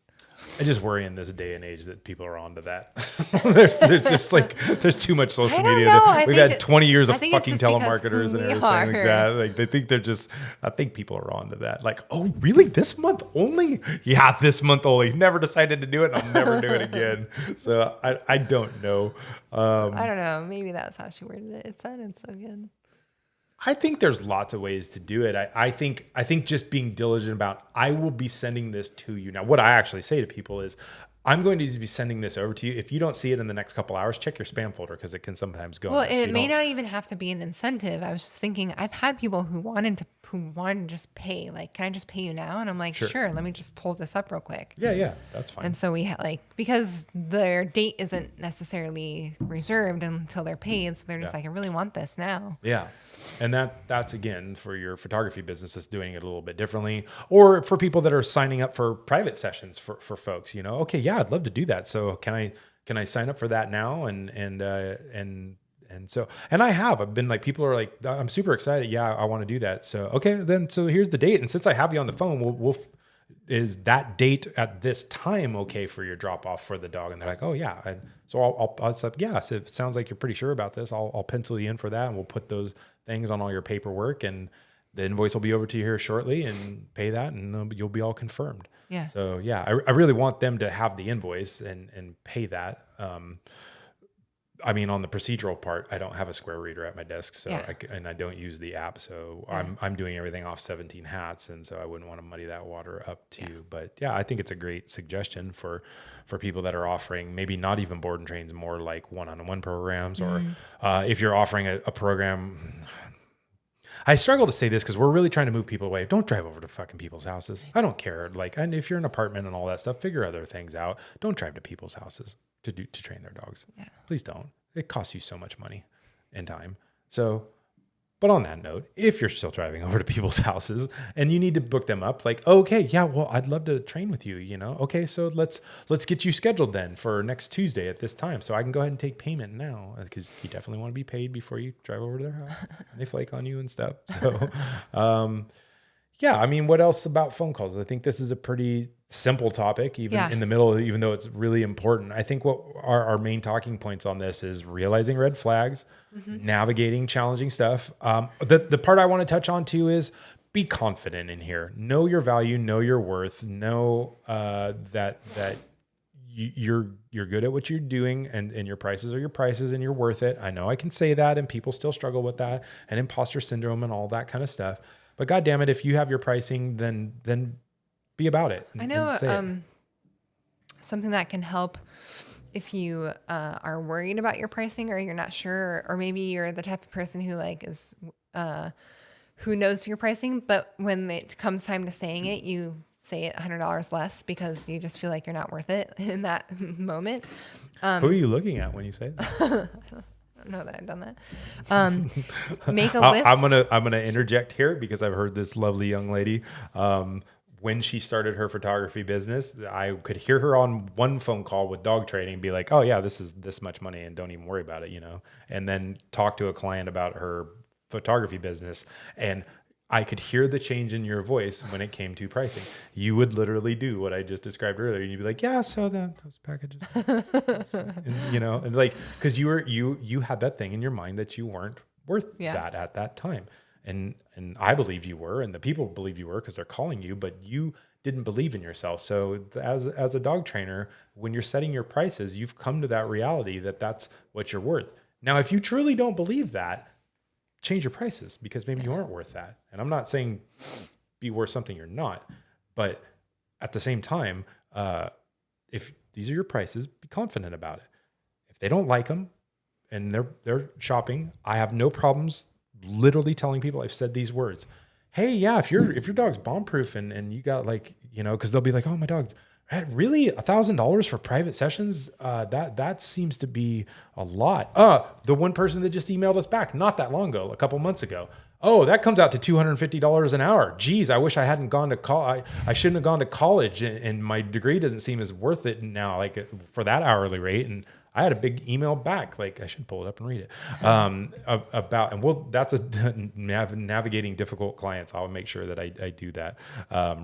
[SPEAKER 1] I just worry in this day and age that people are onto that. there's just like, there's too much social media. We've had 20 years of fucking telemarketers and everything like that. Like they think I think people are onto that. Like, oh, really? This month only? Yeah, this month only. Never decided to do it. And I'll never do it again. So I don't know.
[SPEAKER 2] I don't know. Maybe that's how she worded it. It sounded so good.
[SPEAKER 1] I think there's lots of ways to do it. I think just being diligent about, I will be sending this to you. Now, what I actually say to people is, I'm going to be sending this over to you. If you don't see it in the next couple hours, check your spam folder because it can sometimes go.
[SPEAKER 2] Well, it may not even have to be an incentive. I was just thinking, I've had people who wanted to just pay. Like, can I just pay you now? And I'm like, sure. Let me just pull this up real quick.
[SPEAKER 1] Yeah, that's fine.
[SPEAKER 2] And so we had because their date isn't necessarily reserved until they're paid. So they're just like, I really want this now.
[SPEAKER 1] Yeah. And that's again for your photography business that's doing it a little bit differently, or for people that are signing up for private sessions for folks, okay, yeah, I'd love to do that. So can I sign up for that now? And I've been like, people are like, I'm super excited. Yeah, I want to do that. So, okay, then, so here's the date. And since I have you on the phone, is that date at this time okay for your drop off for the dog? And they're like, oh yeah. And so I'll say, yeah, so it sounds like you're pretty sure about this. I'll pencil you in for that, and we'll put those things on all your paperwork, and the invoice will be over to you here shortly, and pay that, and you'll be all confirmed.
[SPEAKER 2] Yeah.
[SPEAKER 1] So yeah, I really want them to have the invoice and pay that. I mean, on the procedural part, I don't have a Square reader at my desk, so I don't use the app, so I'm doing everything off 17 hats, and so I wouldn't want to muddy that water up too. Yeah. But yeah, I think it's a great suggestion for people that are offering maybe not even board and trains, more like one-on-one programs, or if you're offering a program. I struggle to say this because we're really trying to move people away. Don't drive over to fucking people's houses. I don't care. Like, and if you're in an apartment and all that stuff, figure other things out. Don't drive to people's houses to train their dogs. Yeah. Please don't. It costs you so much money and time. So, but on that note, if you're still driving over to people's houses and you need to book them up, like, okay, yeah, well, I'd love to train with you, Okay, so let's get you scheduled then for next Tuesday at this time, so I can go ahead and take payment now, because you definitely want to be paid before you drive over to their house. And they flake on you and stuff. So, yeah, I mean, what else about phone calls? I think this is a pretty simple topic, even in the middle, even though it's really important. I think what our main talking points on this is realizing red flags, navigating challenging stuff. The part I want to touch on too is be confident in here. Know your value, know your worth, know that you're good at what you're doing, and your prices are your prices, and you're worth it. I know I can say that, and people still struggle with that, and imposter syndrome and all that kind of stuff. But God damn it, if you have your pricing, then be about it.
[SPEAKER 2] I know something that can help if you are worried about your pricing, or you're not sure, or maybe you're the type of person who is who knows your pricing, but when it comes time to saying it, you say it $100 less because you just feel like you're not worth it in that moment.
[SPEAKER 1] Who are you looking at when you say that?
[SPEAKER 2] I don't know that I've done that. Make a list.
[SPEAKER 1] I'm gonna interject here because I've heard this lovely young lady. When she started her photography business, I could hear her on one phone call with dog training be like, "Oh yeah, this is this much money, and don't even worry about it," And then talk to a client about her photography business, and I could hear the change in your voice when it came to pricing. You would literally do what I just described earlier. You'd be like, yeah, so those packages, and because you had that thing in your mind that you weren't worth that at that time. And I believe you were, and the people believe you were because they're calling you, but you didn't believe in yourself. So as a dog trainer, when you're setting your prices, you've come to that reality that that's what you're worth. Now, if you truly don't believe that, change your prices, because maybe you aren't worth that. And I'm not saying be worth something you're not, but at the same time, if these are your prices, be confident about it. If they don't like them and they're shopping, I have no problems literally telling people, I've said these words. Hey, yeah, if your dog's bomb proof and you got because they'll be like, oh, my dog, really $1,000 for private sessions? That seems to be a lot. The one person that just emailed us back not that long ago, a couple months ago. Oh, that comes out to $250 an hour. Geez, I wish I hadn't gone to college. I shouldn't have gone to college, and my degree doesn't seem as worth it now, for that hourly rate. And I had a big email back. Like I should pull it up and read it about, and that's navigating difficult clients. I'll make sure that I do that.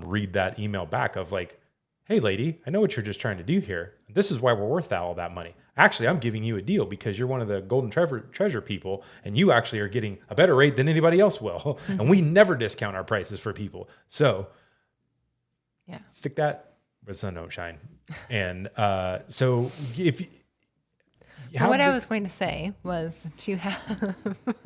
[SPEAKER 1] Read that email back of like, hey lady, I know what you're just trying to do here. This is why we're worth all that money. Actually, I'm giving you a deal because you're one of the golden treasure people, and you actually are getting a better rate than anybody else will. And we never discount our prices for people. So stick that where the sun don't shine. And so if
[SPEAKER 2] what I was going to say was to have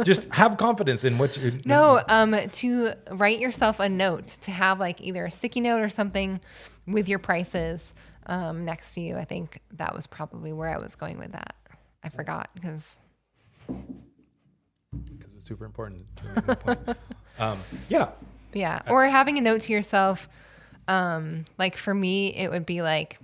[SPEAKER 1] just have confidence in what you
[SPEAKER 2] to write yourself a note, to have like either a sticky note or something with your prices next to you. I think that was probably where I was going with that. I forgot because
[SPEAKER 1] it was super important to make that point.
[SPEAKER 2] Yeah. Or having a note to yourself. Like for me, it would be like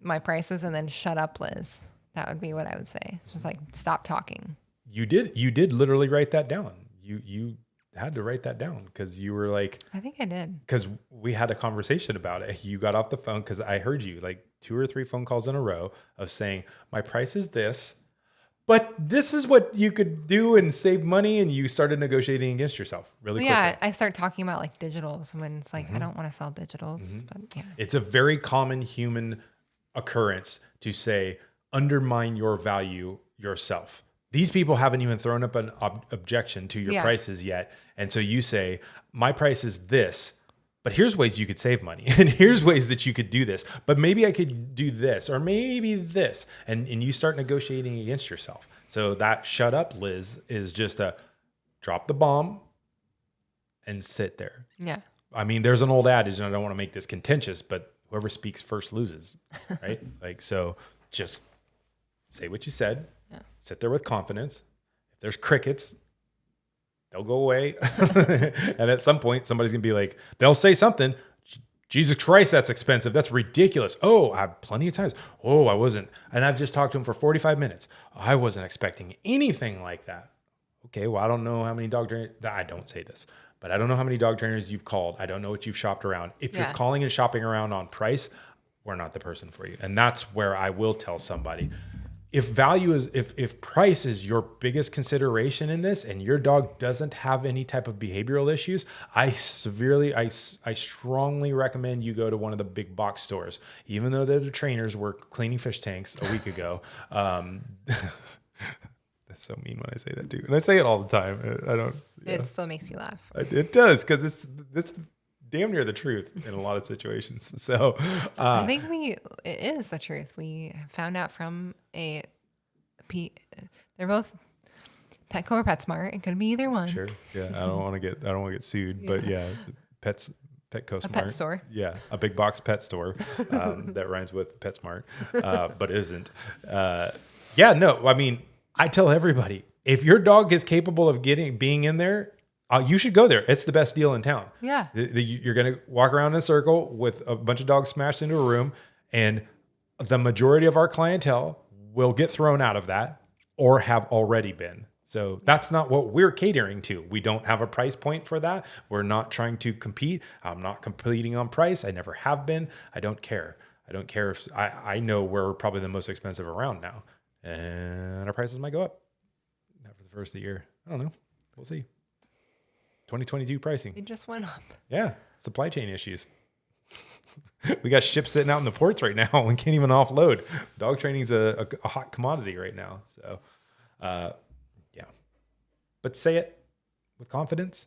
[SPEAKER 2] my prices and then shut up, Liz. That would be what I would say. Just like stop talking.
[SPEAKER 1] You did literally write that down. You had to write that down because you were like,
[SPEAKER 2] I think I did.
[SPEAKER 1] Because we had a conversation about it. You got off the phone because I heard you like 2 or 3 phone calls in a row of saying, my price is this, but this is what you could do and save money. And you started negotiating against yourself really quickly.
[SPEAKER 2] Yeah, I start talking about like digitals when it's like, I don't want to sell digitals. But yeah.
[SPEAKER 1] It's a very common human occurrence to say, undermine your value yourself. These people haven't even thrown up an objection to your prices yet. And so you say, my price is this, but here's ways you could save money. And here's ways that you could do this. But maybe I could do this or maybe this. And you start negotiating against yourself. So that shut up, Liz, is just a drop the bomb and sit there.
[SPEAKER 2] Yeah.
[SPEAKER 1] I mean, there's an old adage, and I don't want to make this contentious, but whoever speaks first loses, right? Like, so just say what you said, sit there with confidence. If there's crickets, they'll go away. And at some point, somebody's going to be like, they'll say something. Jesus Christ, that's expensive. That's ridiculous. Oh, I have plenty of times. Oh, I wasn't. And I've just talked to him for 45 minutes. I wasn't expecting anything like that. Okay, well, I don't know how many dog trainers, I don't say this, but I don't know how many dog trainers you've called. I don't know what you've shopped around. If you're calling and shopping around on price, we're not the person for you. And that's where I will tell somebody, if price is your biggest consideration in this and your dog doesn't have any type of behavioral issues, I strongly recommend you go to one of the big box stores. Even though they're the trainers were cleaning fish tanks a week ago. That's so mean when I say that too. And I say it all the time. I don't.
[SPEAKER 2] It still makes you laugh.
[SPEAKER 1] It does, because it's damn near the truth in a lot of situations. So
[SPEAKER 2] I think it is the truth. We found out from they're both Petco or PetSmart. It could be either one.
[SPEAKER 1] Sure. Yeah. I don't want to get sued, but Petco Smart.
[SPEAKER 2] A pet store.
[SPEAKER 1] Yeah. A big box pet store that rhymes with PetSmart, but isn't. No, I mean, I tell everybody, if your dog is capable of being in there, you should go there. It's the best deal in town.
[SPEAKER 2] Yeah.
[SPEAKER 1] You're going to walk around in a circle with a bunch of dogs smashed into a room, and the majority of our clientele will get thrown out of that or have already been. So that's not what we're catering to. We don't have a price point for that. We're not trying to compete. I'm not competing on price. I never have been. I don't care. I don't care if I know we're probably the most expensive around now, and our prices might go up after the first of the year. I don't know. We'll see. 2022 pricing.
[SPEAKER 2] It just went up.
[SPEAKER 1] Yeah. Supply chain issues. We got ships sitting out in the ports right now and can't even offload. Dog training's a hot commodity right now. So, but say it with confidence,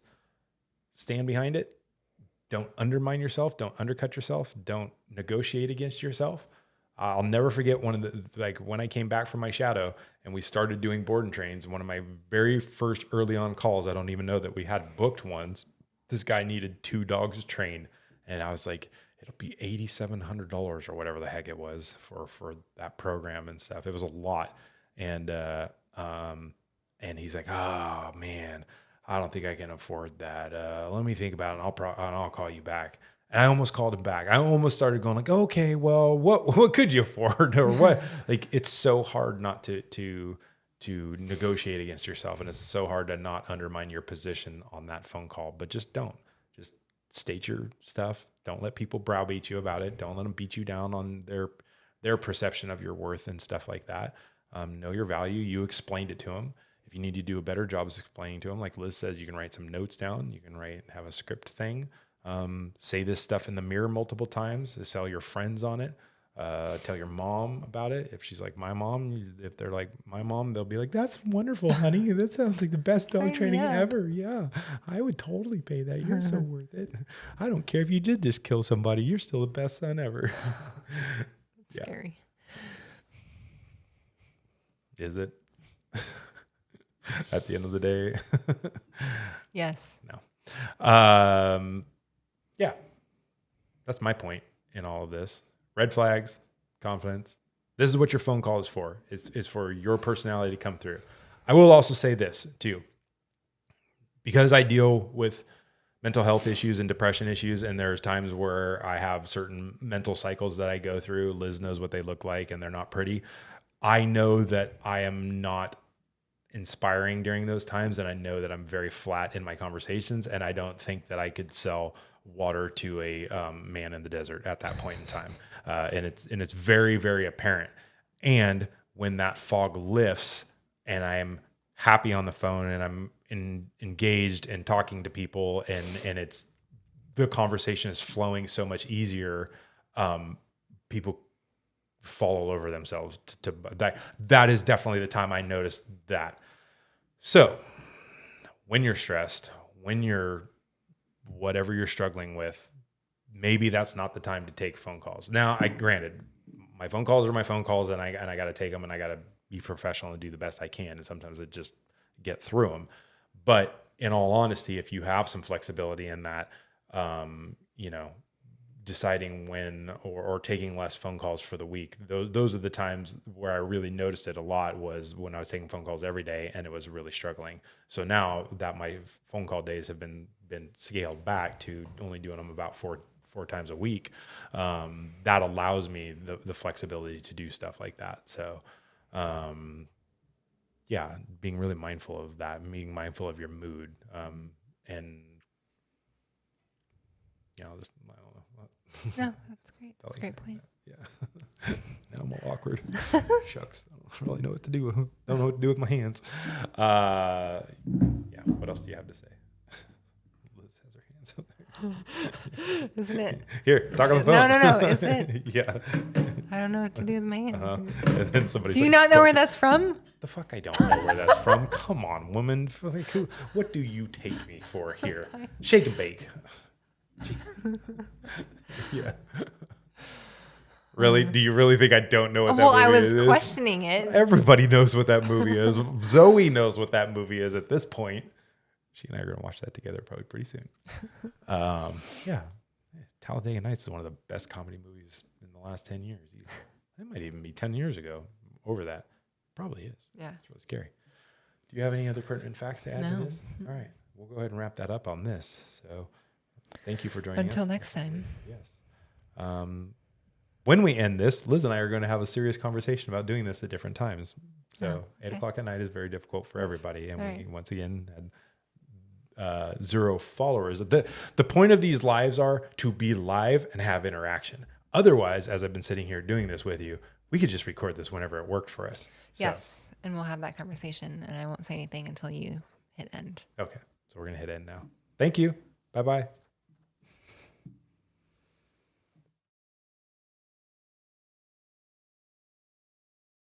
[SPEAKER 1] stand behind it. Don't undermine yourself. Don't undercut yourself. Don't negotiate against yourself. I'll never forget when I came back from my shadow and we started doing board and trains, one of my very first early on calls, I don't even know that we had booked ones. This guy needed 2 dogs trained. And I was like, it'll be $8,700 or whatever the heck it was for that program and stuff. It was a lot. And he's like, oh man, I don't think I can afford that. Let me think about it and I'll call you back. And I almost called him back. I almost started going like, okay, well, what could you afford or what? Like, it's so hard not to negotiate against yourself. And it's so hard to not undermine your position on that phone call, but just don't. Just state your stuff. Don't let people browbeat you about it. Don't let them beat you down on their perception of your worth and stuff like that. Know your value. You explained it to them. If you need to do a better job of explaining to them, like Liz says, you can write some notes down. You can have a script thing. Say this stuff in the mirror multiple times. Sell your friends on it. Tell your mom about it. If she's like my mom, if they're like my mom, they'll be like, "That's wonderful, honey. That sounds like the best dog training ever. Yeah, I would totally pay that. You're so worth it. I don't care if you did just kill somebody. You're still the best son ever."
[SPEAKER 2] Scary.
[SPEAKER 1] Is it? At the end of the day?
[SPEAKER 2] Yes.
[SPEAKER 1] No. Yeah. That's my point in all of this. Red flags, confidence. This is what your phone call is for. It's for your personality to come through. I will also say this too. Because I deal with mental health issues and depression issues, and there's times where I have certain mental cycles that I go through. Liz knows what they look like, and they're not pretty. I know that I am not inspiring during those times, and I know that I'm very flat in my conversations, and I don't think that I could sell water to a man in the desert at that point in time. And it's very, very apparent. And when that fog lifts and I'm happy on the phone and I'm engaged and talking to people, and it's the conversation is flowing so much easier, people fall all over themselves to that is definitely the time I noticed that. So when you're stressed, when you're whatever you're struggling with, maybe that's not the time to take phone calls. Now, granted, my phone calls are my phone calls, and I got to take them, and I got to be professional and do the best I can. And sometimes I just get through them. But in all honesty, if you have some flexibility in that, deciding when or taking less phone calls for the week, those are the times where I really noticed it a lot, was when I was taking phone calls every day and it was really struggling. So now that my phone call days have been scaled back to only doing them about four times a week, that allows me the flexibility to do stuff like that. So being really mindful of that, being mindful of your mood, and I don't know.
[SPEAKER 2] No, that's great. That's a great point.
[SPEAKER 1] Yeah. Now I'm all awkward. Shucks. I don't really know what to do. Don't know what to do with my hands. What else do you have to say? Liz has her hands up there.
[SPEAKER 2] Isn't it?
[SPEAKER 1] Here, talk on the phone.
[SPEAKER 2] No. Is it?
[SPEAKER 1] Yeah.
[SPEAKER 2] I don't know what to do with my hands.
[SPEAKER 1] And then somebody's
[SPEAKER 2] Do you not know where that's from?
[SPEAKER 1] The fuck, I don't know where that's from. Come on, woman. Like, what do you take me for here? Shake and bake. Jesus. Yeah. Really? Do you really think I don't know what that movie is?
[SPEAKER 2] Well, I was questioning it.
[SPEAKER 1] Everybody knows what that movie is. Zoe knows what that movie is at this point. She and I are going to watch that together probably pretty soon. Talladega Nights is one of the best comedy movies in the last 10 years. It might even be 10 years ago. Over that. Probably is. Yeah. It's really scary. Do you have any other pertinent facts to add to this? All right. We'll go ahead and wrap that up on this. So thank you for joining us.
[SPEAKER 2] Until next time.
[SPEAKER 1] Yes. When we end this, Liz and I are going to have a serious conversation about doing this at different times. So 8 o'clock at night is very difficult for everybody. And we, once again, had 0 followers. The point of these lives are to be live and have interaction. Otherwise, as I've been sitting here doing this with you, we could just record this whenever it worked for us.
[SPEAKER 2] Yes. And we'll have that conversation, and I won't say anything until you hit end.
[SPEAKER 1] Okay. So we're going to hit end now. Thank you. Bye-bye.